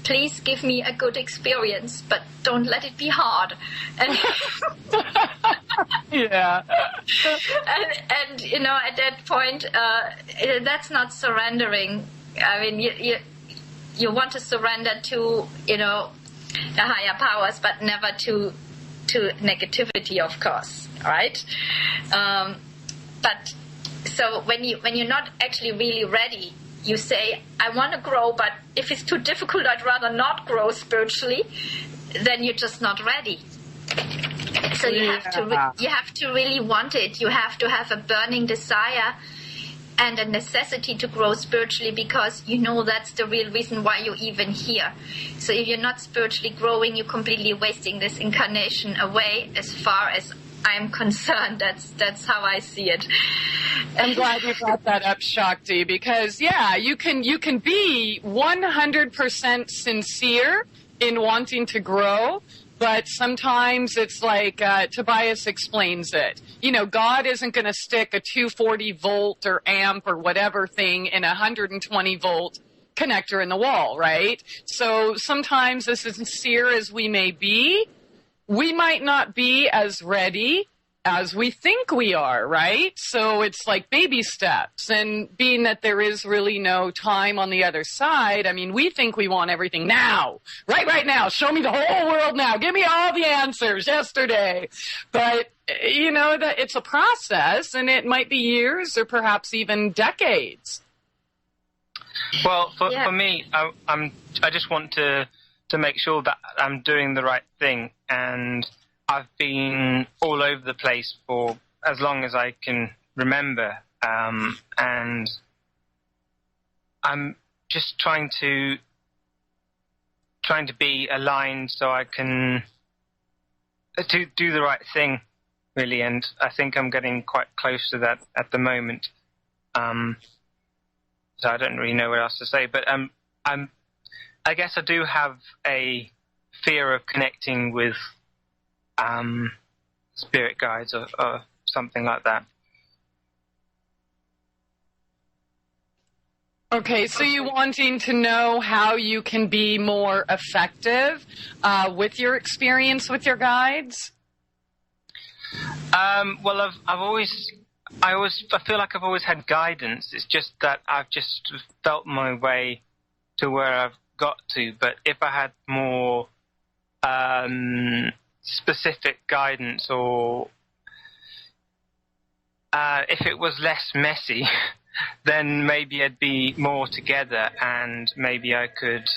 please give me a good experience, but don't let it be hard. And yeah. and you know, at that point, that's not surrendering. I mean, you want to surrender to, you know, the higher powers, but never to negativity, of course, right? But so when you're not actually really ready, you say, I want to grow, but if it's too difficult, I'd rather not grow spiritually, then you're just not ready. So you have to really want it. You have to have a burning desire and a necessity to grow spiritually, because you know that's the real reason why you're even here. So if you're not spiritually growing, you're completely wasting this incarnation away, as far as I'm concerned. That's how I see it. I'm glad you brought that up, Shakti, because you can be 100% sincere in wanting to grow, but sometimes it's like Tobias explains it. You know, God isn't going to stick a 240 volt or amp or whatever thing in a 120 volt connector in the wall, right? So sometimes, as sincere as we may be, we might not be as ready as we think we are, right? So it's like baby steps. And being that there is really no time on the other side, I mean, we think we want everything now, right now. Show me the whole world now. Give me all the answers yesterday. But, you know, that it's a process, and it might be years or perhaps even decades. Well, for me, I just want to make sure that I'm doing the right thing, and I've been all over the place for as long as I can remember, and I'm just trying to be aligned so I can do the right thing, really, and I think I'm getting quite close to that at the moment. So I don't really know what else to say, but I guess I do have a fear of connecting with spirit guides or something like that. Okay, so you wanting to know how you can be more effective with your experience with your guides? Well, I feel like I've always had guidance. It's just that I've just felt my way to where I've got to. But if I had more specific guidance, or if it was less messy, then maybe I'd be more together, and maybe I could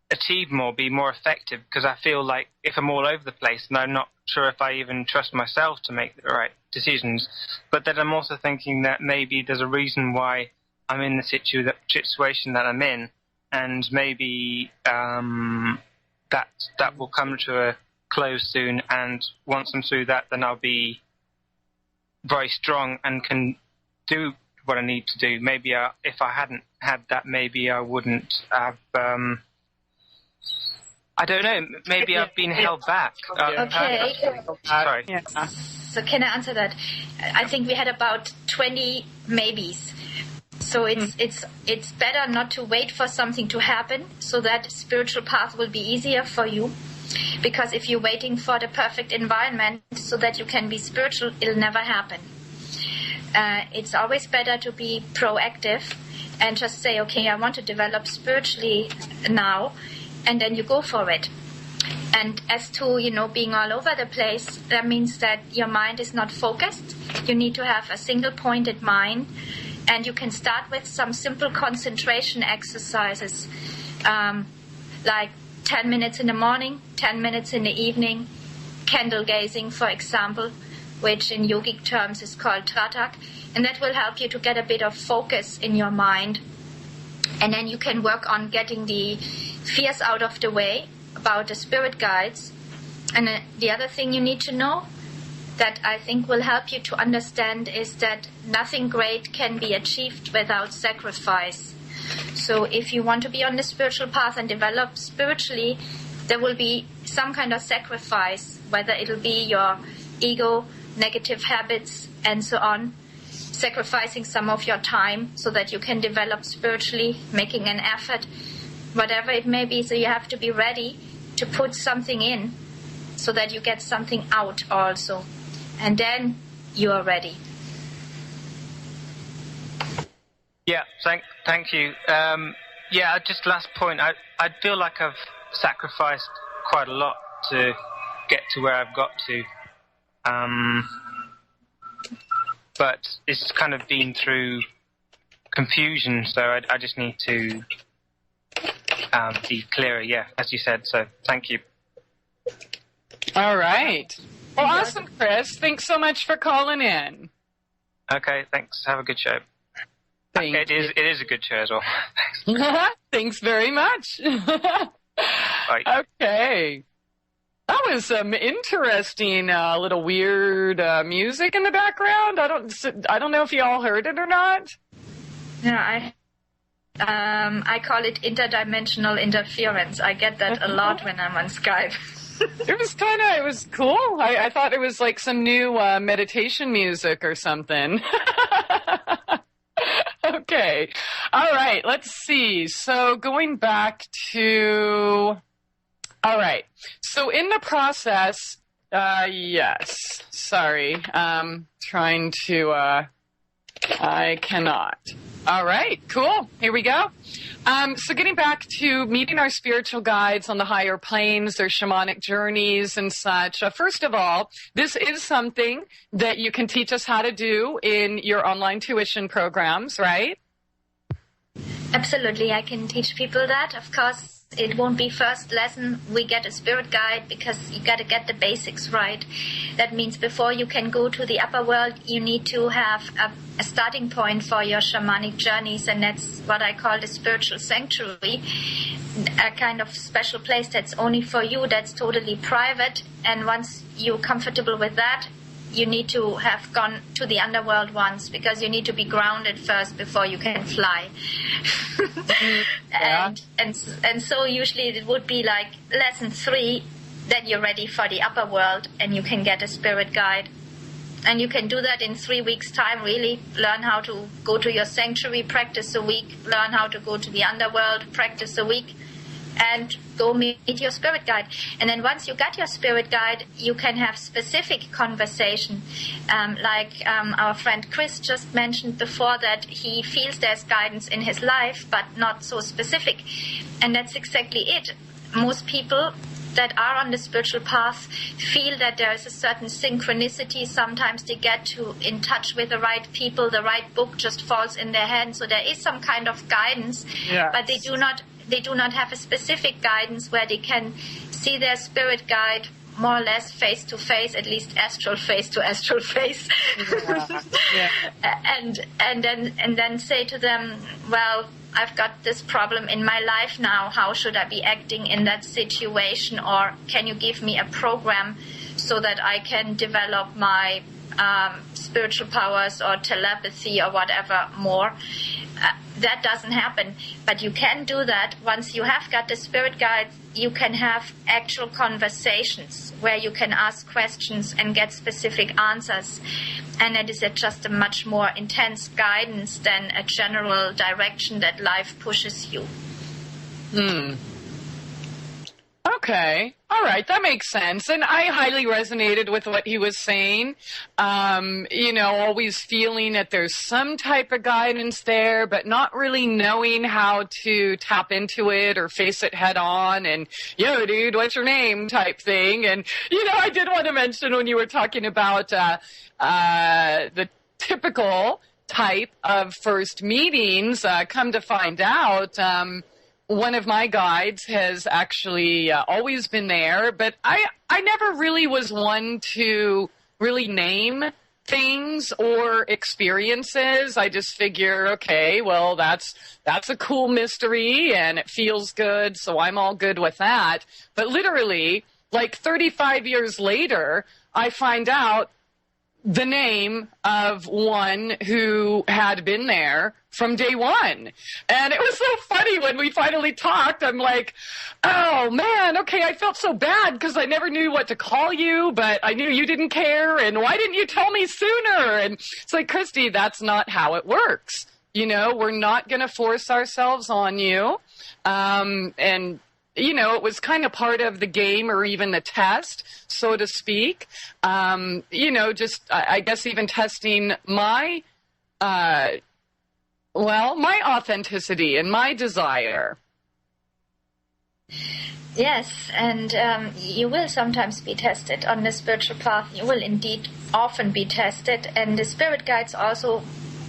achieve more, be more effective, because I feel like if I'm all over the place, and I'm not sure if I even trust myself to make the right decisions, but then I'm also thinking that maybe there's a reason why I'm in the situation that I'm in, and maybe that will come to a close soon, and once I'm through that, then I'll be very strong and can do what I need to do. Maybe if I hadn't had that, maybe I wouldn't have... I don't know. Maybe I've been held back. Okay. Sorry. Yeah. So can I answer that? I think we had about 20 maybes. So it's better not to wait for something to happen, so that spiritual path will be easier for you. Because if you're waiting for the perfect environment so that you can be spiritual, it'll never happen. It's always better to be proactive and just say, okay, I want to develop spiritually now, and then you go for it. And as to, being all over the place, that means that your mind is not focused. You need to have a single pointed mind, and you can start with some simple concentration exercises, like 10 minutes in the morning, 10 minutes in the evening, candle gazing, for example, which in yogic terms is called tratak, and that will help you to get a bit of focus in your mind. And then you can work on getting the fears out of the way about the spirit guides. And the other thing you need to know that I think will help you to understand is that nothing great can be achieved without sacrifice. So if you want to be on the spiritual path and develop spiritually, there will be some kind of sacrifice, whether it'll be your ego, negative habits, and so on, sacrificing some of your time so that you can develop spiritually, making an effort, whatever it may be. So you have to be ready to put something in so that you get something out also. And then you are ready. Yeah, thank you. Just last point. I feel like I've sacrificed quite a lot to get to where I've got to. But it's kind of been through confusion, so I just need to be clearer, as you said, so thank you. All right. Well, awesome, Chris. Thanks so much for calling in. Okay, thanks. Have a good show. It is a good show as well. Thanks. Thanks very much. Bye. Okay. That was some interesting, little weird music in the background. I don't know if you all heard it or not. Yeah, I call it interdimensional interference. I get that a lot when I'm on Skype. It was cool. I thought it was like some new meditation music or something. Okay. All right. Let's see. So going back to... All right. So in the process, yes. Sorry. Trying to... I cannot. All right, cool. Here we go. So getting back to meeting our spiritual guides on the higher planes, their shamanic journeys and such. First of all, this is something that you can teach us how to do in your online tuition programs, right? Absolutely. I can teach people that. Of course, it won't be first lesson we get a spirit guide because you got to get the basics right. That means before you can go to the upper world, you need to have a starting point for your shamanic journeys, and that's what I call the spiritual sanctuary, a kind of special place that's only for you, that's totally private. And once you're comfortable with that, you need to have gone to the underworld once, because you need to be grounded first before you can fly. Yeah. And so usually it would be like lesson 3, that you're ready for the upper world and you can get a spirit guide. And you can do that in 3 weeks' time, really. Learn how to go to your sanctuary, practice a week. Learn how to go to the underworld, practice a week. And go meet your spirit guide. And then once you got your spirit guide, you can have specific conversation. Like our friend Chris just mentioned before, that he feels there's guidance in his life, but not so specific. And that's exactly it. Most people that are on the spiritual path feel that there is a certain synchronicity. Sometimes they get in touch with the right people, the right book just falls in their hand. So there is some kind of guidance, but they do not have a specific guidance where they can see their spirit guide more or less face to face, at least astral face to astral face. And then say to them, well, I've got this problem in my life now. How should I be acting in that situation? Or can you give me a program so that I can develop my spiritual powers or telepathy or whatever more? That doesn't happen. But you can do that. Once you have got the spirit guide, you can have actual conversations where you can ask questions and get specific answers. And it is just a much more intense guidance than a general direction that life pushes you. Okay. All right. That makes sense. And I highly resonated with what he was saying. Always feeling that there's some type of guidance there, but not really knowing how to tap into it or face it head on and, yo, dude, what's your name type thing. And, I did want to mention when you were talking about the typical type of first meetings, come to find out, one of my guides has actually always been there, but I never really was one to really name things or experiences. I just figure, okay, well, that's a cool mystery and it feels good, so I'm all good with that. But literally, like 35 years later, I find out the name of one who had been there from day one. And it was so funny when we finally talked. I'm like, oh man, okay, I felt so bad because I never knew what to call you, but I knew you didn't care, and why didn't you tell me sooner? And it's like, Christie, that's not how it works. We're not going to force ourselves on you. It was kind of part of the game or even the test, so to speak. I guess even testing my authenticity and my desire. Yes, and you will sometimes be tested on the spiritual path. You will indeed often be tested, and the spirit guides also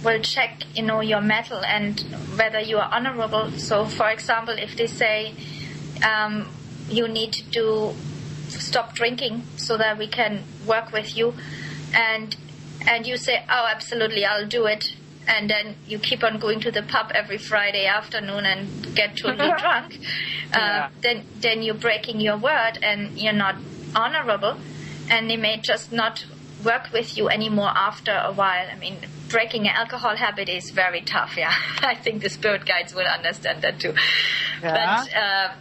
will check, your mettle and whether you are honorable. So, for example, if they say, you need to stop drinking so that we can work with you, and you say, oh, absolutely, I'll do it, and then you keep on going to the pub every Friday afternoon and get totally drunk, then you're breaking your word and you're not honorable, and they may just not work with you anymore after a while. I mean, breaking an alcohol habit is very tough, yeah. I think the spirit guides will understand that too. Yeah.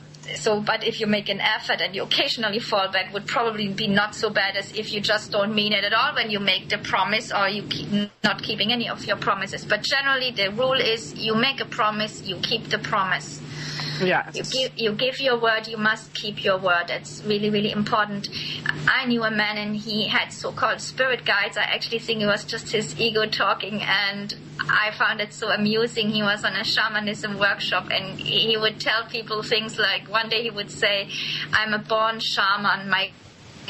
But if you make an effort and you occasionally fall back, would probably be not so bad as if you just don't mean it at all when you make the promise, or you keep not keeping any of your promises. But generally, the rule is you make a promise, you keep the promise. Yes. You give your word, you must keep your word. That's really, really important. I knew a man and he had so-called spirit guides. I actually think it was just his ego talking, and I found it so amusing. He was on a shamanism workshop and he would tell people things like, one day he would say, I'm a born shaman. My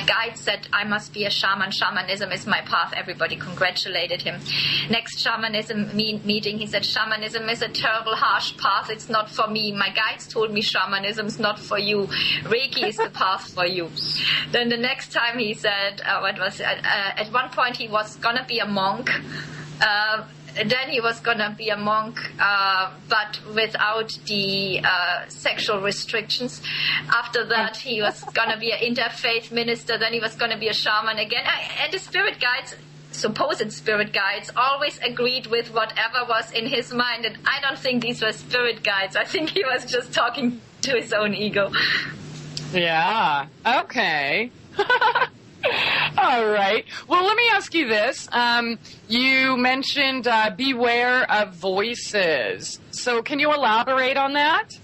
guide said I must be a shaman. Shamanism is my path. Everybody congratulated him. Next shamanism meeting, he said, shamanism is a terrible, harsh path. It's not for me. My guides told me shamanism is not for you. Reiki is the path for you. Then the next time he said, at one point he was going to be a monk. Then he was going to be a monk, but without the sexual restrictions. After that, he was going to be an interfaith minister. Then he was going to be a shaman again. And the spirit guides, supposed spirit guides, always agreed with whatever was in his mind. And I don't think these were spirit guides. I think he was just talking to his own ego. Yeah. Okay. All right. Well, let me ask you this. You mentioned beware of voices. So can you elaborate on that?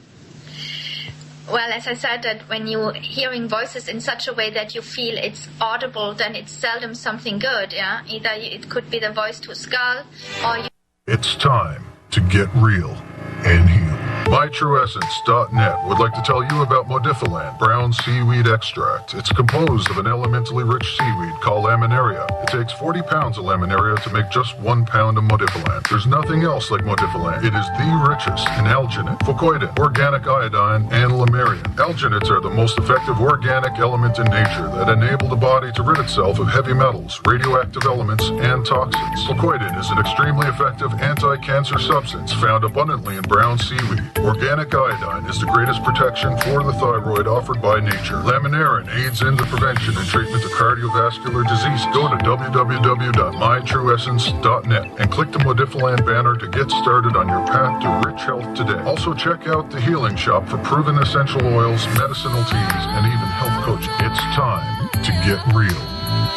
Well, as I said, that when you're hearing voices in such a way that you feel it's audible, then it's seldom something good, yeah? Either it could be the voice to a skull, or It's time to get real and heal. MyTrueEssence.net would like to tell you about Modifiland brown seaweed extract. It's composed of an elementally rich seaweed called laminaria. It takes 40 pounds of laminaria to make just 1 pound of Modifiland. There's nothing else like Modifiland. It is the richest in alginate, fucoidin, organic iodine, and lamarian. Alginates are the most effective organic element in nature that enable the body to rid itself of heavy metals, radioactive elements, and toxins. Fucoidin is an extremely effective anti-cancer substance found abundantly in brown seaweed. Organic iodine is the greatest protection for the thyroid offered by nature. Laminarin aids in the prevention and treatment of cardiovascular disease. Go to www.mytrueessence.net and click the Modifiland banner to get started on your path to rich health today. Also check out the Healing Shop for proven essential oils, medicinal teas, and even health coaching. It's time to get real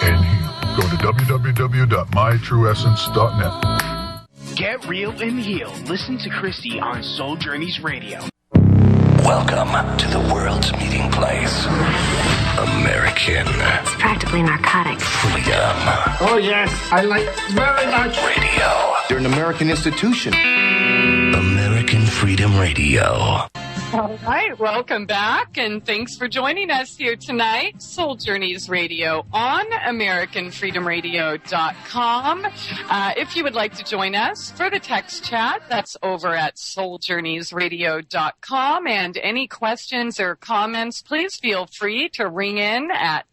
and heal. Go to www.mytrueessence.net. Get real and heal. Listen to Christie on Soul Journeys Radio. Welcome to the world's meeting place. American. It's practically narcotic. Freedom. Oh, yes. I like very much. Radio. They're an American institution. American Freedom Radio. All right, welcome back, and thanks for joining us here tonight. Souljourneys Radio on AmericanFreedomRadio.com. If you would like to join us for the text chat, that's over at Souljourneysradio.com. And any questions or comments, please feel free to ring in at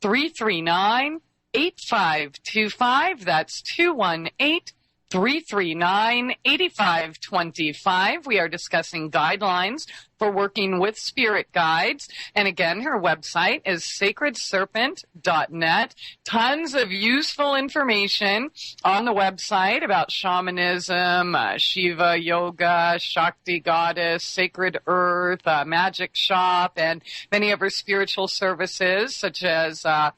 218-339-8525. That's 218-339-8525. We are discussing guidelines for working with spirit guides. And again, her website is sacredserpent.net. Tons of useful information on the website about shamanism, Shiva yoga, Shakti goddess, sacred earth, magic shop, and many of her spiritual services such as a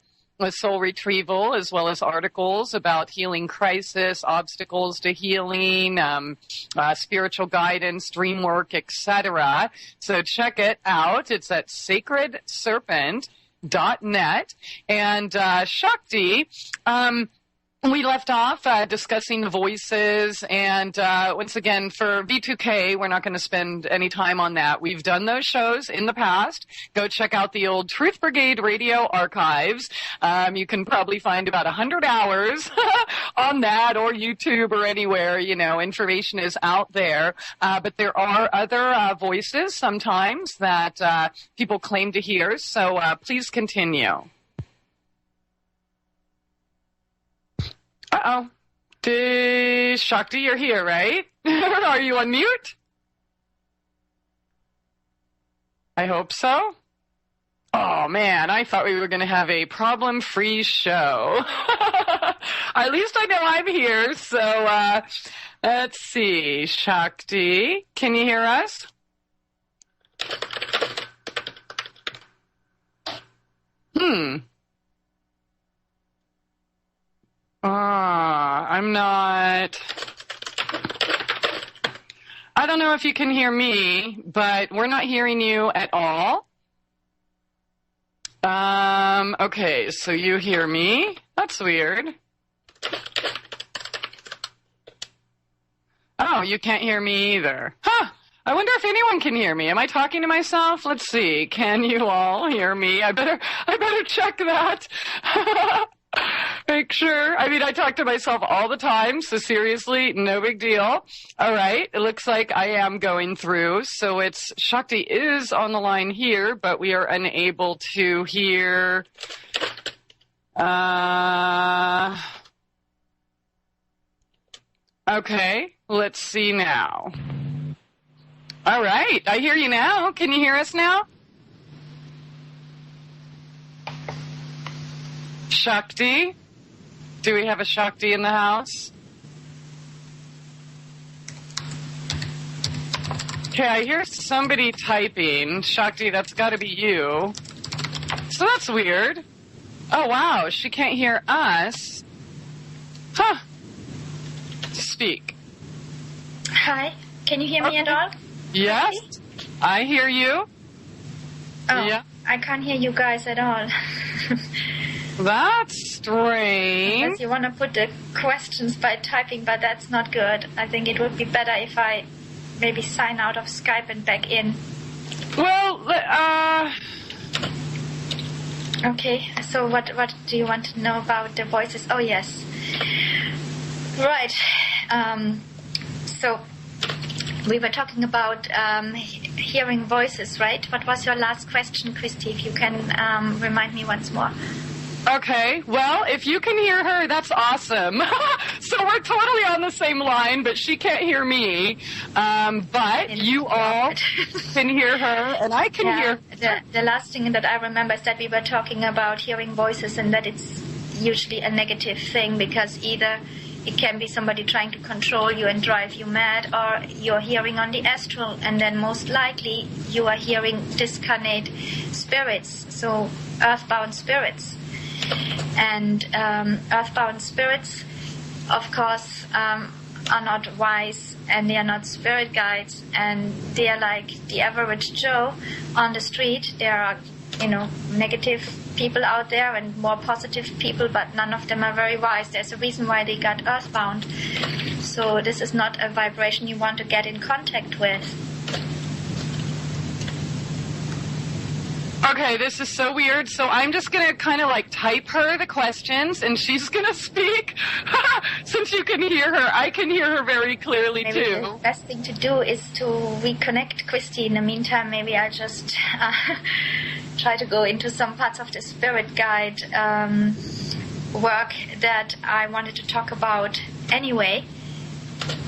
soul retrieval, as well as articles about healing crisis, obstacles to healing, spiritual guidance, dream work, etc. So check it out. It's at sacredserpent.net. And Shakti, we left off discussing voices, and once again, for V2K, we're not going to spend any time on that. We've done those shows in the past. Go check out the old Truth Brigade radio archives. You can probably find about 100 hours on that, or YouTube, or anywhere. You know, information is out there. But there are other voices sometimes that people claim to hear, so please continue. Uh-oh. Shakti, you're here, right? Are you on mute? I hope so. Oh, man, I thought we were going to have a problem-free show. At least I know I'm here, so let's see. Shakti, can you hear us? I'm not. I don't know if you can hear me, but we're not hearing you at all. Okay, so you hear me? That's weird. Oh, you can't hear me either. Huh. I wonder if anyone can hear me. Am I talking to myself? Let's see. Can you all hear me? I better check that. Make sure. I mean, I talk to myself all the time, so seriously, no big deal. All right, it looks like I am going through. So it's Shakti is on the line here, but we are unable to hear. Okay, let's see now. All right, I hear you now. Can you hear us now? Shakti? Do we have a Shakti in the house? Okay, I hear somebody typing. Shakti, that's got to be you. So that's weird. Oh, wow, she can't hear us. Huh. Speak. Hi, can you hear me at all? Yes, I hear you. Oh, yeah. I can't hear you guys at all. That's strange. Unless you want to put the questions by typing, but that's not good. I think it would be better if I maybe sign out of Skype and back in. Well, Okay, so what do you want to know about the voices? Oh, yes. Right. So we were talking about hearing voices, right? What was your last question, Christy, if you can remind me once more? Okay, well, if you can hear her, that's awesome. So we're totally on the same line, but she can't hear me. But you all can hear her, and I can hear her. The last thing that I remember is that we were talking about hearing voices and that it's usually a negative thing because either it can be somebody trying to control you and drive you mad, or you're hearing on the astral, and then most likely you are hearing discarnate spirits, so earthbound spirits. And earthbound spirits, of course, are not wise, and they are not spirit guides, and they are like the average Joe on the street. There are, negative people out there and more positive people, but none of them are very wise. There's a reason why they got earthbound. So this is not a vibration you want to get in contact with. Okay, this is so weird. So I'm just going to kind of like type her the questions, and she's going to speak. Since you can hear her, I can hear her very clearly, maybe too. The best thing to do is to reconnect Christie. In the meantime, maybe I'll just try to go into some parts of the spirit guide work that I wanted to talk about anyway.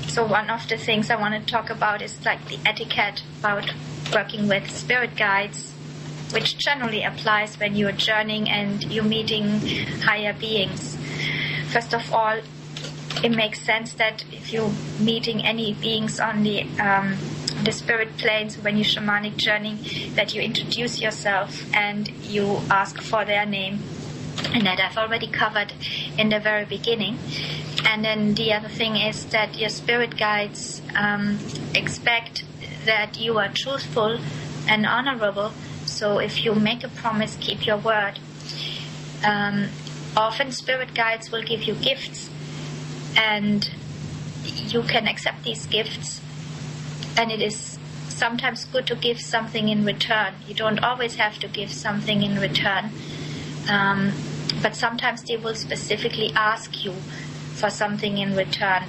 So one of the things I want to talk about is like the etiquette about working with spirit guides, which generally applies when you're journeying and you're meeting higher beings. First of all, it makes sense that if you're meeting any beings on the spirit planes, when you shamanic journey, that you introduce yourself and you ask for their name. And that I've already covered in the very beginning. And then the other thing is that your spirit guides expect that you are truthful and honorable. So if you make a promise, keep your word. Often spirit guides will give you gifts, and you can accept these gifts. And it is sometimes good to give something in return. You don't always have to give something in return. But sometimes they will specifically ask you for something in return.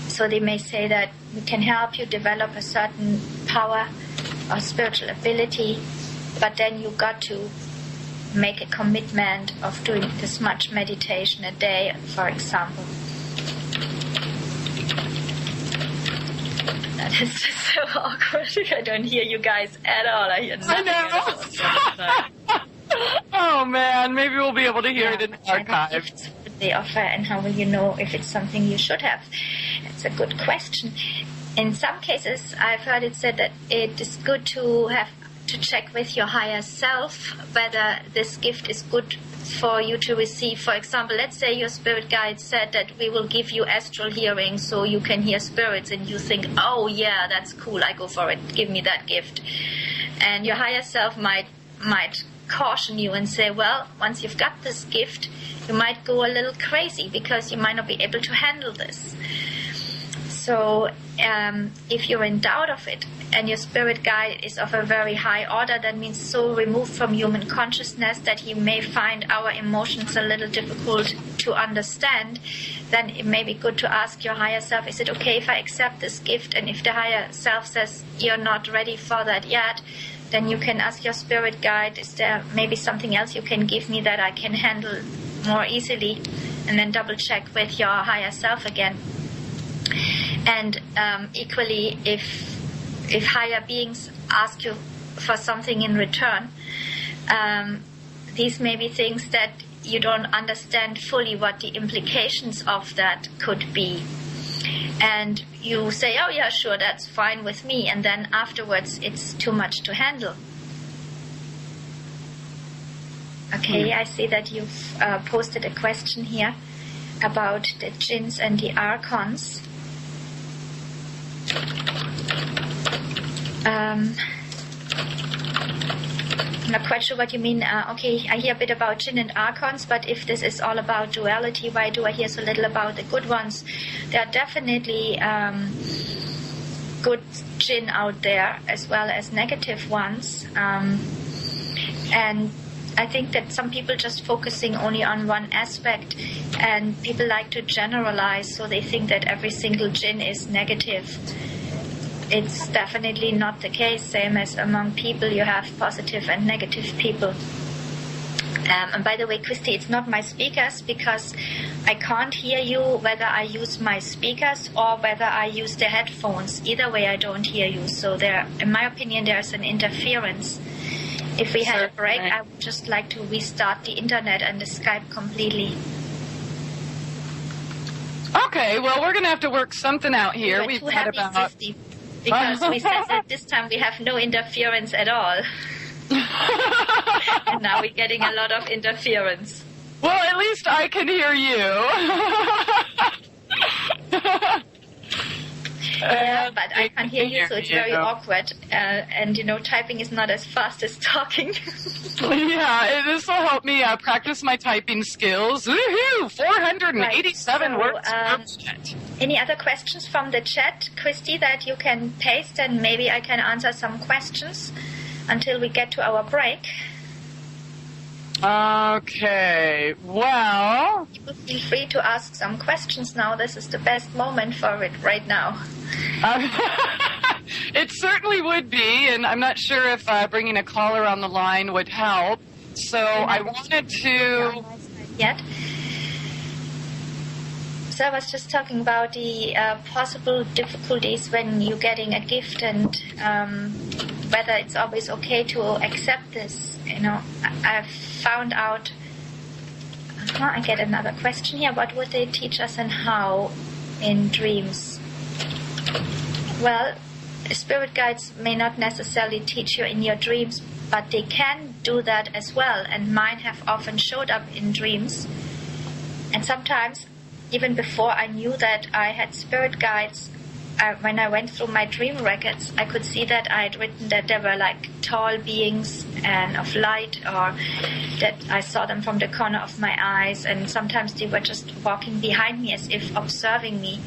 So they may say that we can help you develop a certain power or spiritual ability, but then you got to make a commitment of doing this much meditation a day, for example. That is just so awkward. I don't hear you guys at all. I hear nothing at all. Oh man, maybe we'll be able to hear it in the archive. What they offer, and how will you know if it's something you should have? It's a good question. In some cases, I've heard it said that it is good to have to check with your higher self whether this gift is good for you to receive. For example, let's say your spirit guide said that we will give you astral hearing so you can hear spirits, and you think, oh yeah, that's cool, I go for it, give me that gift. And your higher self might caution you and say, well, once you've got this gift, you might go a little crazy because you might not be able to handle this. So if you're in doubt of it and your spirit guide is of a very high order, that means so removed from human consciousness that he may find our emotions a little difficult to understand, then it may be good to ask your higher self, is it okay if I accept this gift? And if the higher self says you're not ready for that yet, then you can ask your spirit guide, is there maybe something else you can give me that I can handle more easily? And then double check with your higher self again. And equally, if higher beings ask you for something in return, these may be things that you don't understand fully what the implications of that could be. And you say, oh yeah, sure, that's fine with me. And then afterwards, it's too much to handle. Okay, I see that you've posted a question here about the jinns and the archons. I'm not quite sure what you mean. Okay, I hear a bit about jinn and archons, but if this is all about duality, why do I hear so little about the good ones? There are definitely good jinn out there as well as negative ones. And I think that some people just focusing only on one aspect, and people like to generalize, so they think that every single jinn is negative. It's definitely not the case. Same as among people, you have positive and negative people. And by the way, Christie, it's not my speakers, because I can't hear you whether I use my speakers or whether I use the headphones. Either way, I don't hear you. So there, in my opinion, there's an interference. If we had a break, I would just like to restart the internet and the Skype completely. Okay, well, we're going to have to work something out here. We've had about 50, because we said that this time we have no interference at all. And now we're getting a lot of interference. Well, at least I can hear you. Yeah, but I can't hear you, so it's very awkward. And, typing is not as fast as talking. Yeah, this will help me practice my typing skills. Woohoo! 487 words per minute. Any other questions from the chat, Christie, that you can paste, and maybe I can answer some questions until we get to our break? Okay, well... You feel free to ask some questions now. This is the best moment for it right now. It certainly would be, and I'm not sure if bringing a caller on the line would help. So I wanted to... Yet. So I was just talking about the possible difficulties when you're getting a gift, and whether it's always okay to accept this. I've found out... I get another question here. What would they teach us and how in dreams? Well, spirit guides may not necessarily teach you in your dreams, but they can do that as well. And mine have often showed up in dreams. And sometimes, even before I knew that I had spirit guides, when I went through my dream records, I could see that I had written that there were like tall beings and of light, or that I saw them from the corner of my eyes, and sometimes they were just walking behind me as if observing me.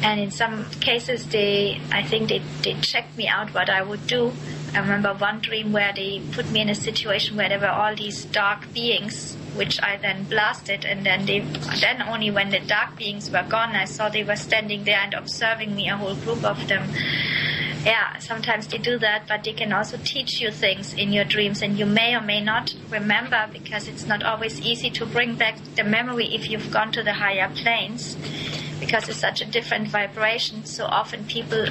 And in some cases, I think they checked me out what I would do. I remember one dream where they put me in a situation where there were all these dark beings, which I then blasted, and then only when the dark beings were gone, I saw they were standing there and observing me, a whole group of them. Yeah, sometimes they do that, but they can also teach you things in your dreams, and you may or may not remember, because it's not always easy to bring back the memory if you've gone to the higher planes, because it's such a different vibration. So often people,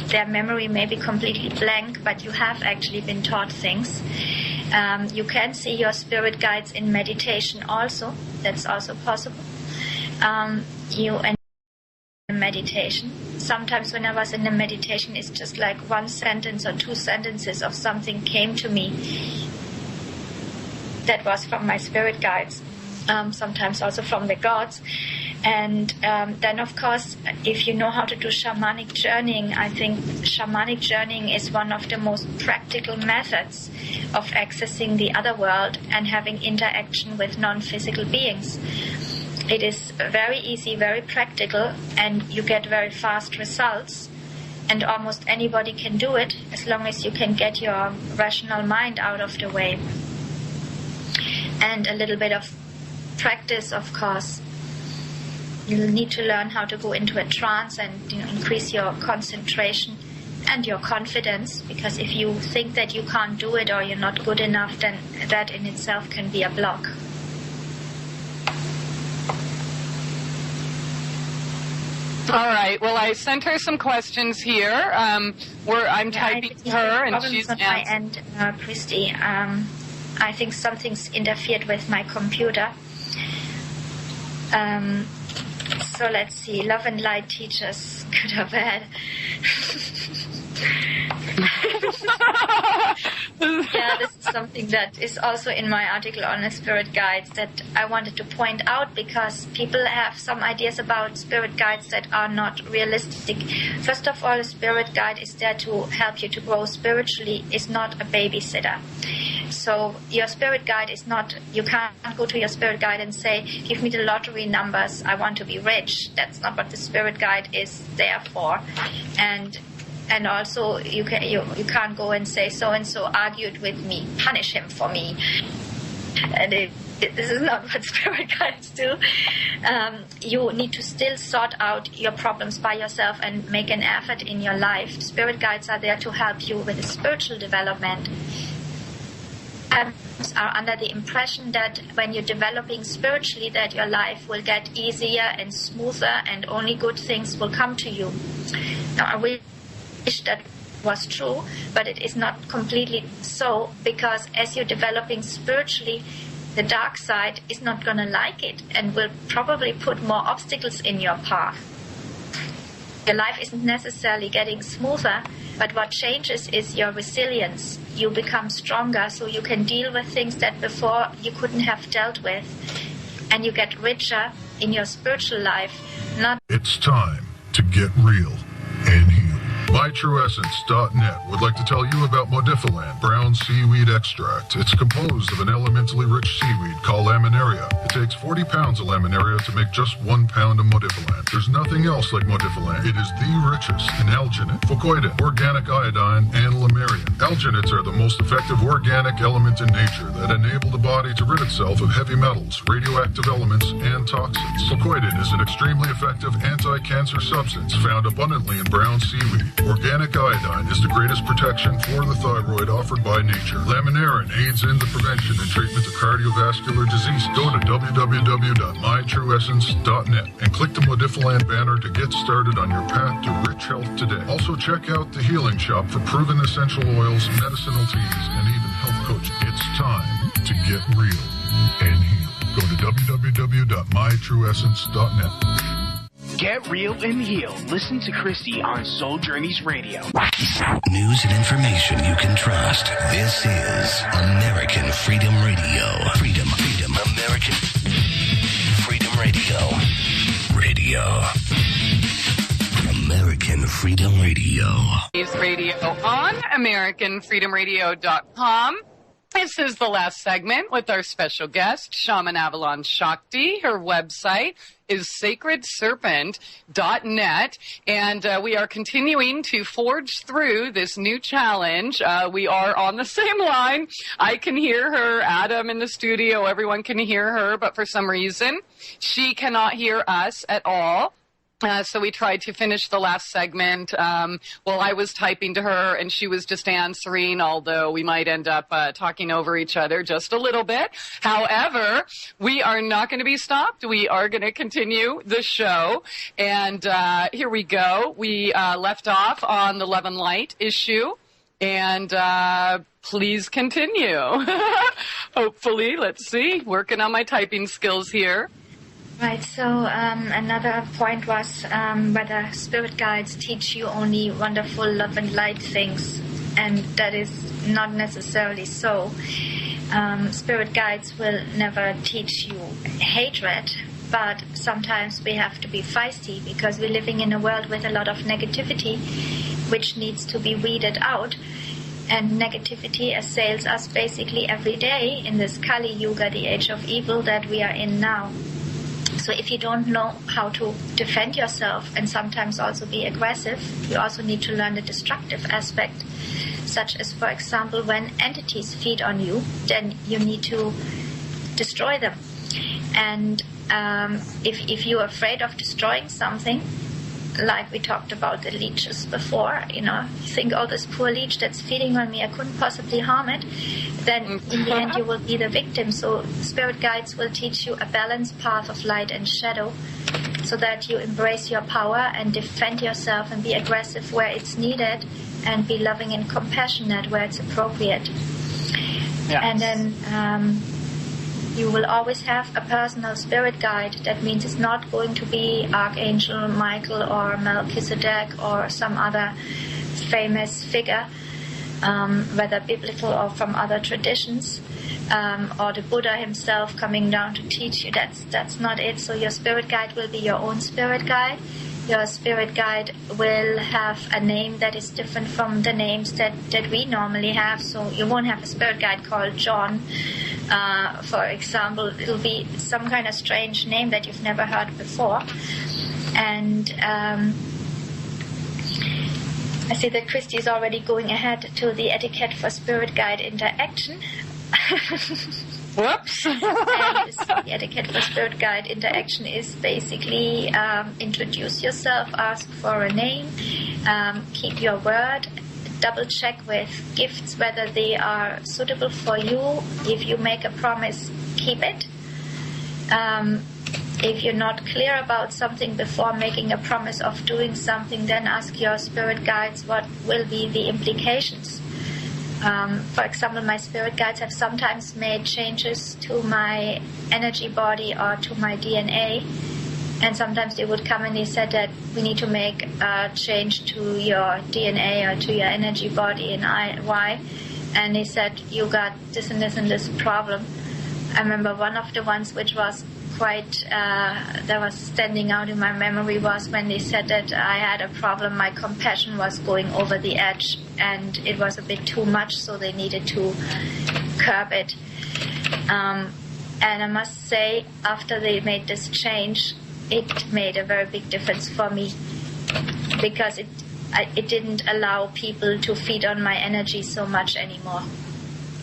their memory may be completely blank, but you have actually been taught things. You can see your spirit guides in meditation also. That's also possible. You and meditation. Sometimes when I was in the meditation, it's just like one sentence or two sentences of something came to me that was from my spirit guides. Sometimes also from the gods. And then, of course, if you know how to do shamanic journeying, I think shamanic journeying is one of the most practical methods of accessing the other world and having interaction with non-physical beings. It is very easy, very practical, and you get very fast results. And almost anybody can do it, as long as you can get your rational mind out of the way. And a little bit of practice, of course. You'll need to learn how to go into a trance and increase your concentration and your confidence, because if you think that you can't do it or you're not good enough, then that in itself can be a block. All right. Well, I sent her some questions here. Where I'm typing to her, and she's on my end, Christie. I think something's interfered with my computer. So let's see. Love and light teachers, good or bad? Yeah, this is something that is also in my article on the spirit guides that I wanted to point out, because people have some ideas about spirit guides that are not realistic. First of all, a spirit guide is there to help you to grow spiritually, is not a babysitter. So your spirit guide is not, you can't go to your spirit guide and say, give me the lottery numbers, I want to be rich. That's not what the spirit guide is there for. And also you can't go and say, so-and-so argued with me, punish him for me. And this is not what spirit guides do. You need to still sort out your problems by yourself and make an effort in your life. Spirit guides are there to help you with the spiritual development. Are under the impression that when you're developing spiritually, that your life will get easier and smoother and only good things will come to you. Now, I wish that was true, but it is not completely so, because as you're developing spiritually, the dark side is not going to like it and will probably put more obstacles in your path. Your life isn't necessarily getting smoother, but what changes is your resilience. You become stronger, so you can deal with things that before you couldn't have dealt with, and you get richer in your spiritual life, not... It's time to get real and heal. MyTrueEssence.net would like to tell you about Modifiland brown seaweed extract. It's composed of an elementally rich seaweed called laminaria. It takes 40 pounds of laminaria to make just 1 pound of Modifiland. There's nothing else like Modifiland. It is the richest in alginate, fucoidin, organic iodine, and lamarian. Alginates are the most effective organic element in nature that enable the body to rid itself of heavy metals, radioactive elements, and toxins. Fucoidin is an extremely effective anti-cancer substance found abundantly in brown seaweed. Organic iodine is the greatest protection for the thyroid offered by nature. Laminarin aids in the prevention and treatment of cardiovascular disease. Go to www.mytrueessence.net and click the Modifiland banner to get started on your path to rich health today. Also check out the Healing Shop for proven essential oils, medicinal teas, and even health coaching. It's time to get real and heal. Go to www.mytrueessence.net. Get real and heal. Listen to Christie on Souljourneys Radio. News and information you can trust. This is American Freedom Radio. Freedom, American Freedom Radio. American Freedom Radio. Souljourneys Radio on AmericanFreedomRadio.com. This is the last segment with our special guest, Shaman Avalon Sakti. Her website is sacredserpent.net, and we are continuing to forge through this new challenge. We are on the same line. I can hear her, Adam in the studio, everyone can hear her, but for some reason, she cannot hear us at all. So we tried to finish the last segment while I was typing to her and she was just answering, although we might end up talking over each other just a little bit. However, we are not going to be stopped. We are going to continue the show. And here we go. We left off on the Love and Light issue. And please continue. Hopefully, let's see. Working on my typing skills here. Right, so another point was whether spirit guides teach you only wonderful love and light things, and that is not necessarily so. Spirit guides will never teach you hatred, but sometimes we have to be feisty because we're living in a world with a lot of negativity which needs to be weeded out, and negativity assails us basically every day in this Kali Yuga, the age of evil that we are in now. So if you don't know how to defend yourself and sometimes also be aggressive, you also need to learn the destructive aspect, such as, for example, when entities feed on you, then you need to destroy them. And if you're afraid of destroying something, like we talked about the leeches before, you think, oh, this poor leech that's feeding on me, I couldn't possibly harm it, then in the end you will be the victim. So spirit guides will teach you a balanced path of light and shadow so that you embrace your power and defend yourself and be aggressive where it's needed and be loving and compassionate where it's appropriate. Yes. And then you will always have a personal spirit guide. That means it's not going to be Archangel Michael or Melchizedek or some other famous figure, whether biblical or from other traditions, or the Buddha himself coming down to teach you. That's not it. So your spirit guide will be your own spirit guide. Your spirit guide will have a name that is different from the names that we normally have. So you won't have a spirit guide called John. For example, it'll be some kind of strange name that you've never heard before. And I see that Christie is already going ahead to the Etiquette for Spirit Guide Interaction. Whoops. And the Etiquette for Spirit Guide Interaction is basically introduce yourself, ask for a name, keep your word, double check with gifts whether they are suitable for you. If you make a promise, keep it. If you're not clear about something before making a promise of doing something, then ask your spirit guides what will be the implications. For example, my spirit guides have sometimes made changes to my energy body or to my DNA, and sometimes they would come and they said that we need to make a change to your DNA or to your energy body, and why? And they said, you got this and this and this problem. I remember one of the ones which was quite that was standing out in my memory was when they said that I had a problem. My compassion was going over the edge, and it was a bit too much, so they needed to curb it. And I must say, after they made this change, it made a very big difference for me, because it didn't allow people to feed on my energy so much anymore.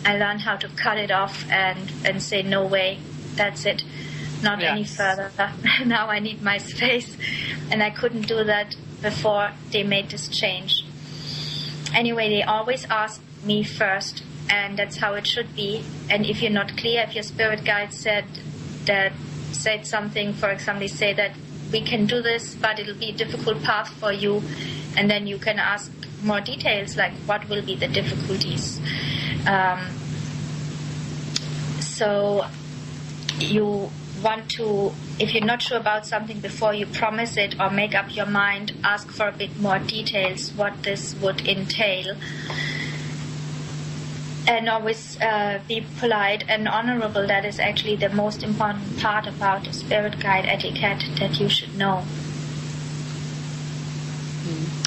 I learned how to cut it off and say, no way, that's it, not any further. Now I need my space, and I couldn't do that before they made this change. Anyway, they always ask me first, and that's how it should be. And if you're not clear, if your spirit guide said something, for example, they say that we can do this, but it'll be a difficult path for you, and then you can ask more details, like what will be the difficulties. So you want to, if you're not sure about something before you promise it or make up your mind, ask for a bit more details what this would entail. And always be polite and honorable. That is actually the most important part about the spirit guide etiquette that you should know.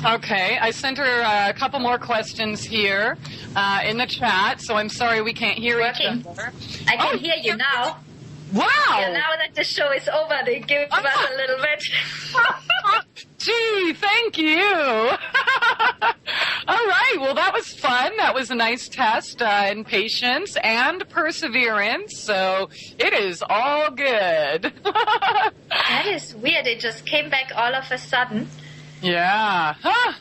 Okay, I sent her a couple more questions here in the chat, so I'm sorry we can't hear each other. I can hear you now. Wow! Yeah, now that the show is over, they give us a little bit. Gee, thank you. All right, well, that was fun. That was a nice test in patience and perseverance, so it is all good. That is weird. It just came back all of a sudden. Yeah. Huh.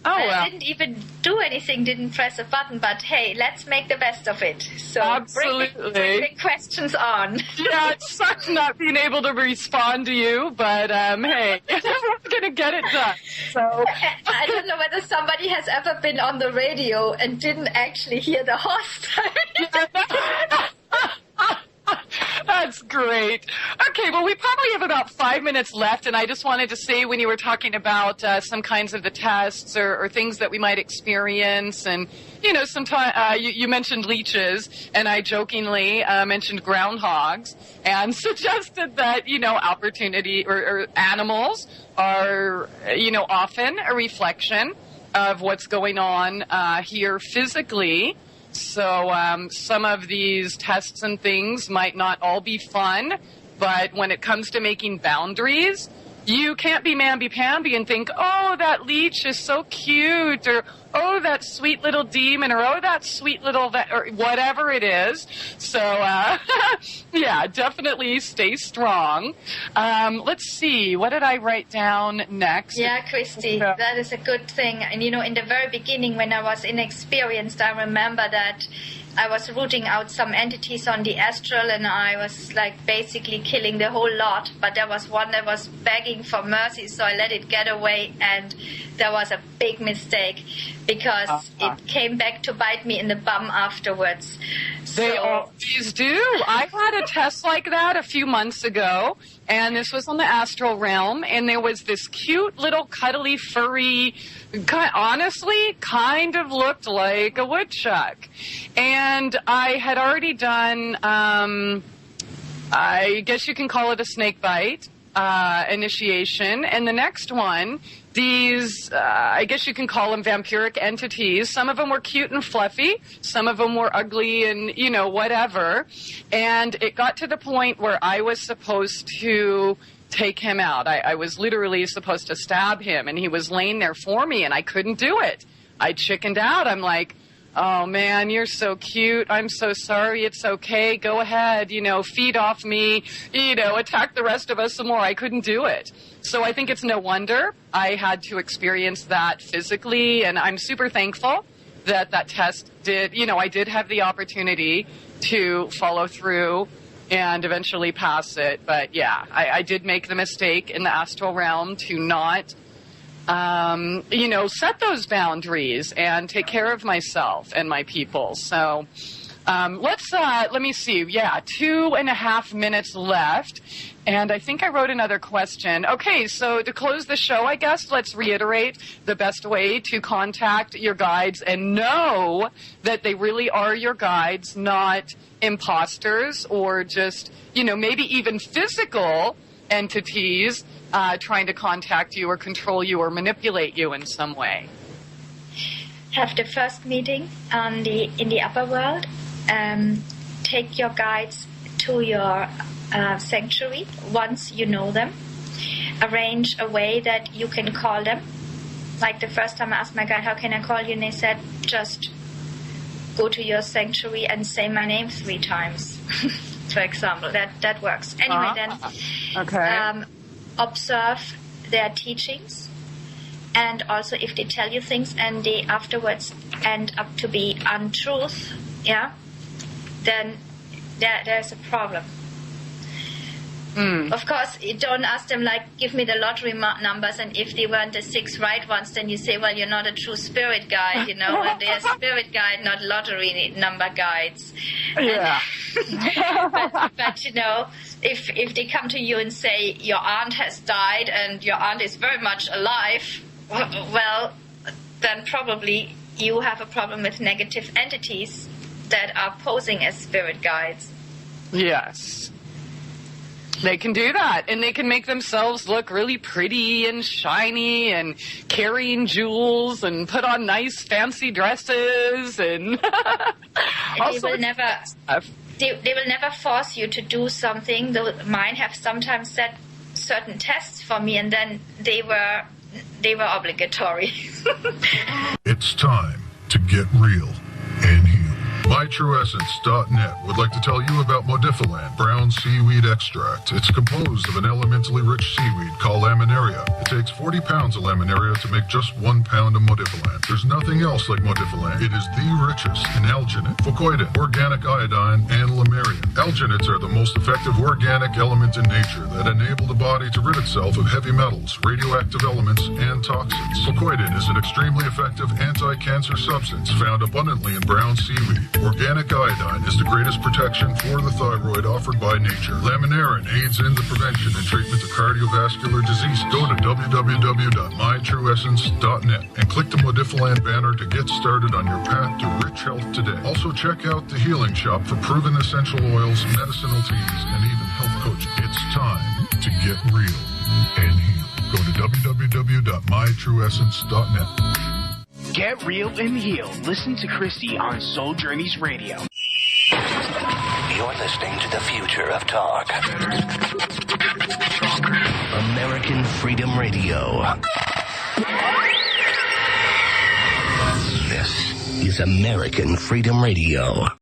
Oh, well. I didn't even do anything, didn't press a button, but hey, let's make the best of it. So absolutely. Bring the questions on. Yeah, it sucks not being able to respond to you, but hey, we're going to get it done. So I don't know whether somebody has ever been on the radio and didn't actually hear the host. That's great. Okay, well, we probably have about 5 minutes left, and I just wanted to say, when you were talking about some kinds of the tests or things that we might experience, and, you know, sometimes you mentioned leeches, and I jokingly mentioned groundhogs, and suggested that, you know, opportunity or animals are, you know, often a reflection of what's going on here physically. So some of these tests and things might not all be fun, but when it comes to making boundaries, you can't be mamby-pamby and think, oh, that leech is so cute, or oh, that sweet little demon, or oh, that sweet little, or whatever it is. So, yeah, definitely stay strong. Let's see, what did I write down next? Yeah, Christie, that is a good thing. And, you know, in the very beginning, when I was inexperienced, I remember that I was rooting out some entities on the astral, and I was like basically killing the whole lot. But there was one that was begging for mercy, so I let it get away, and there was a big mistake because it came back to bite me in the bum afterwards. They always do. I had a test like that a few months ago, and this was on the astral realm, and there was this cute little cuddly furry, honestly, kind of looked like a woodchuck. And I had already done, I guess you can call it a snake bite initiation. And the next one, these, I guess you can call them vampiric entities. Some of them were cute and fluffy. Some of them were ugly and, you know, whatever. And it got to the point where I was supposed to take him out. I was literally supposed to stab him, and he was laying there for me, and I couldn't do it. I chickened out. I'm like, oh, man, you're so cute. I'm so sorry. It's okay. Go ahead. You know, feed off me. You know, attack the rest of us some more. I couldn't do it. So I think it's no wonder I had to experience that physically, and I'm super thankful that that test did, you know, I did have the opportunity to follow through and eventually pass it. But yeah, I did make the mistake in the astral realm to not, you know, set those boundaries and take care of myself and my people. So Let me see. Yeah, 2.5 minutes left. And I think I wrote another question. Okay, so to close the show, I guess, let's reiterate the best way to contact your guides and know that they really are your guides, not imposters or just, maybe even physical entities trying to contact you or control you or manipulate you in some way. Have the first meeting in the upper world. Take your guides to your sanctuary once you know them. Arrange a way that you can call them. Like the first time I asked my guide, how can I call you? And they said, just go to your sanctuary and say my name 3 times. For example, that works. Anyway, then observe their teachings. And also if they tell you things and they afterwards end up to be untruth, then there's a problem. Of course, you don't ask them, give me the lottery numbers, and if they weren't the 6 right ones, then you say, well, you're not a true spirit guide, and they're spirit guide, not lottery number guides. Yeah. but if they come to you and say, your aunt has died and your aunt is very much alive, well, then probably you have a problem with negative entities that are posing as spirit guides. Yes. They can do that, and they can make themselves look really pretty and shiny and carrying jewels and put on nice fancy dresses and they will never force you to do something. Mine have sometimes set certain tests for me, and then they were obligatory. It's time to get real and heal. MyTrueEssence.net would like to tell you about Modifiland brown seaweed extract. It's composed of an elementally rich seaweed called laminaria. It takes 40 pounds of laminaria to make just 1 pound of Modifiland. There's nothing else like Modifiland. It is the richest in alginate, fucoidin, organic iodine, and lamarian. Alginates are the most effective organic element in nature that enable the body to rid itself of heavy metals, radioactive elements, and toxins. Fucoidin is an extremely effective anti-cancer substance found abundantly in brown seaweed. Organic iodine is the greatest protection for the thyroid offered by nature. Laminarin aids in the prevention and treatment of cardiovascular disease. Go to www.mytrueessence.net and click the Modifiland banner to get started on your path to rich health today. Also check out the Healing Shop for proven essential oils, medicinal teas, and even health coaching. It's time to get real and heal. Go to www.mytrueessence.net. Get real and heal. Listen to Christie on Souljourneys Radio. You're listening to the future of talk. American Freedom Radio. This is American Freedom Radio.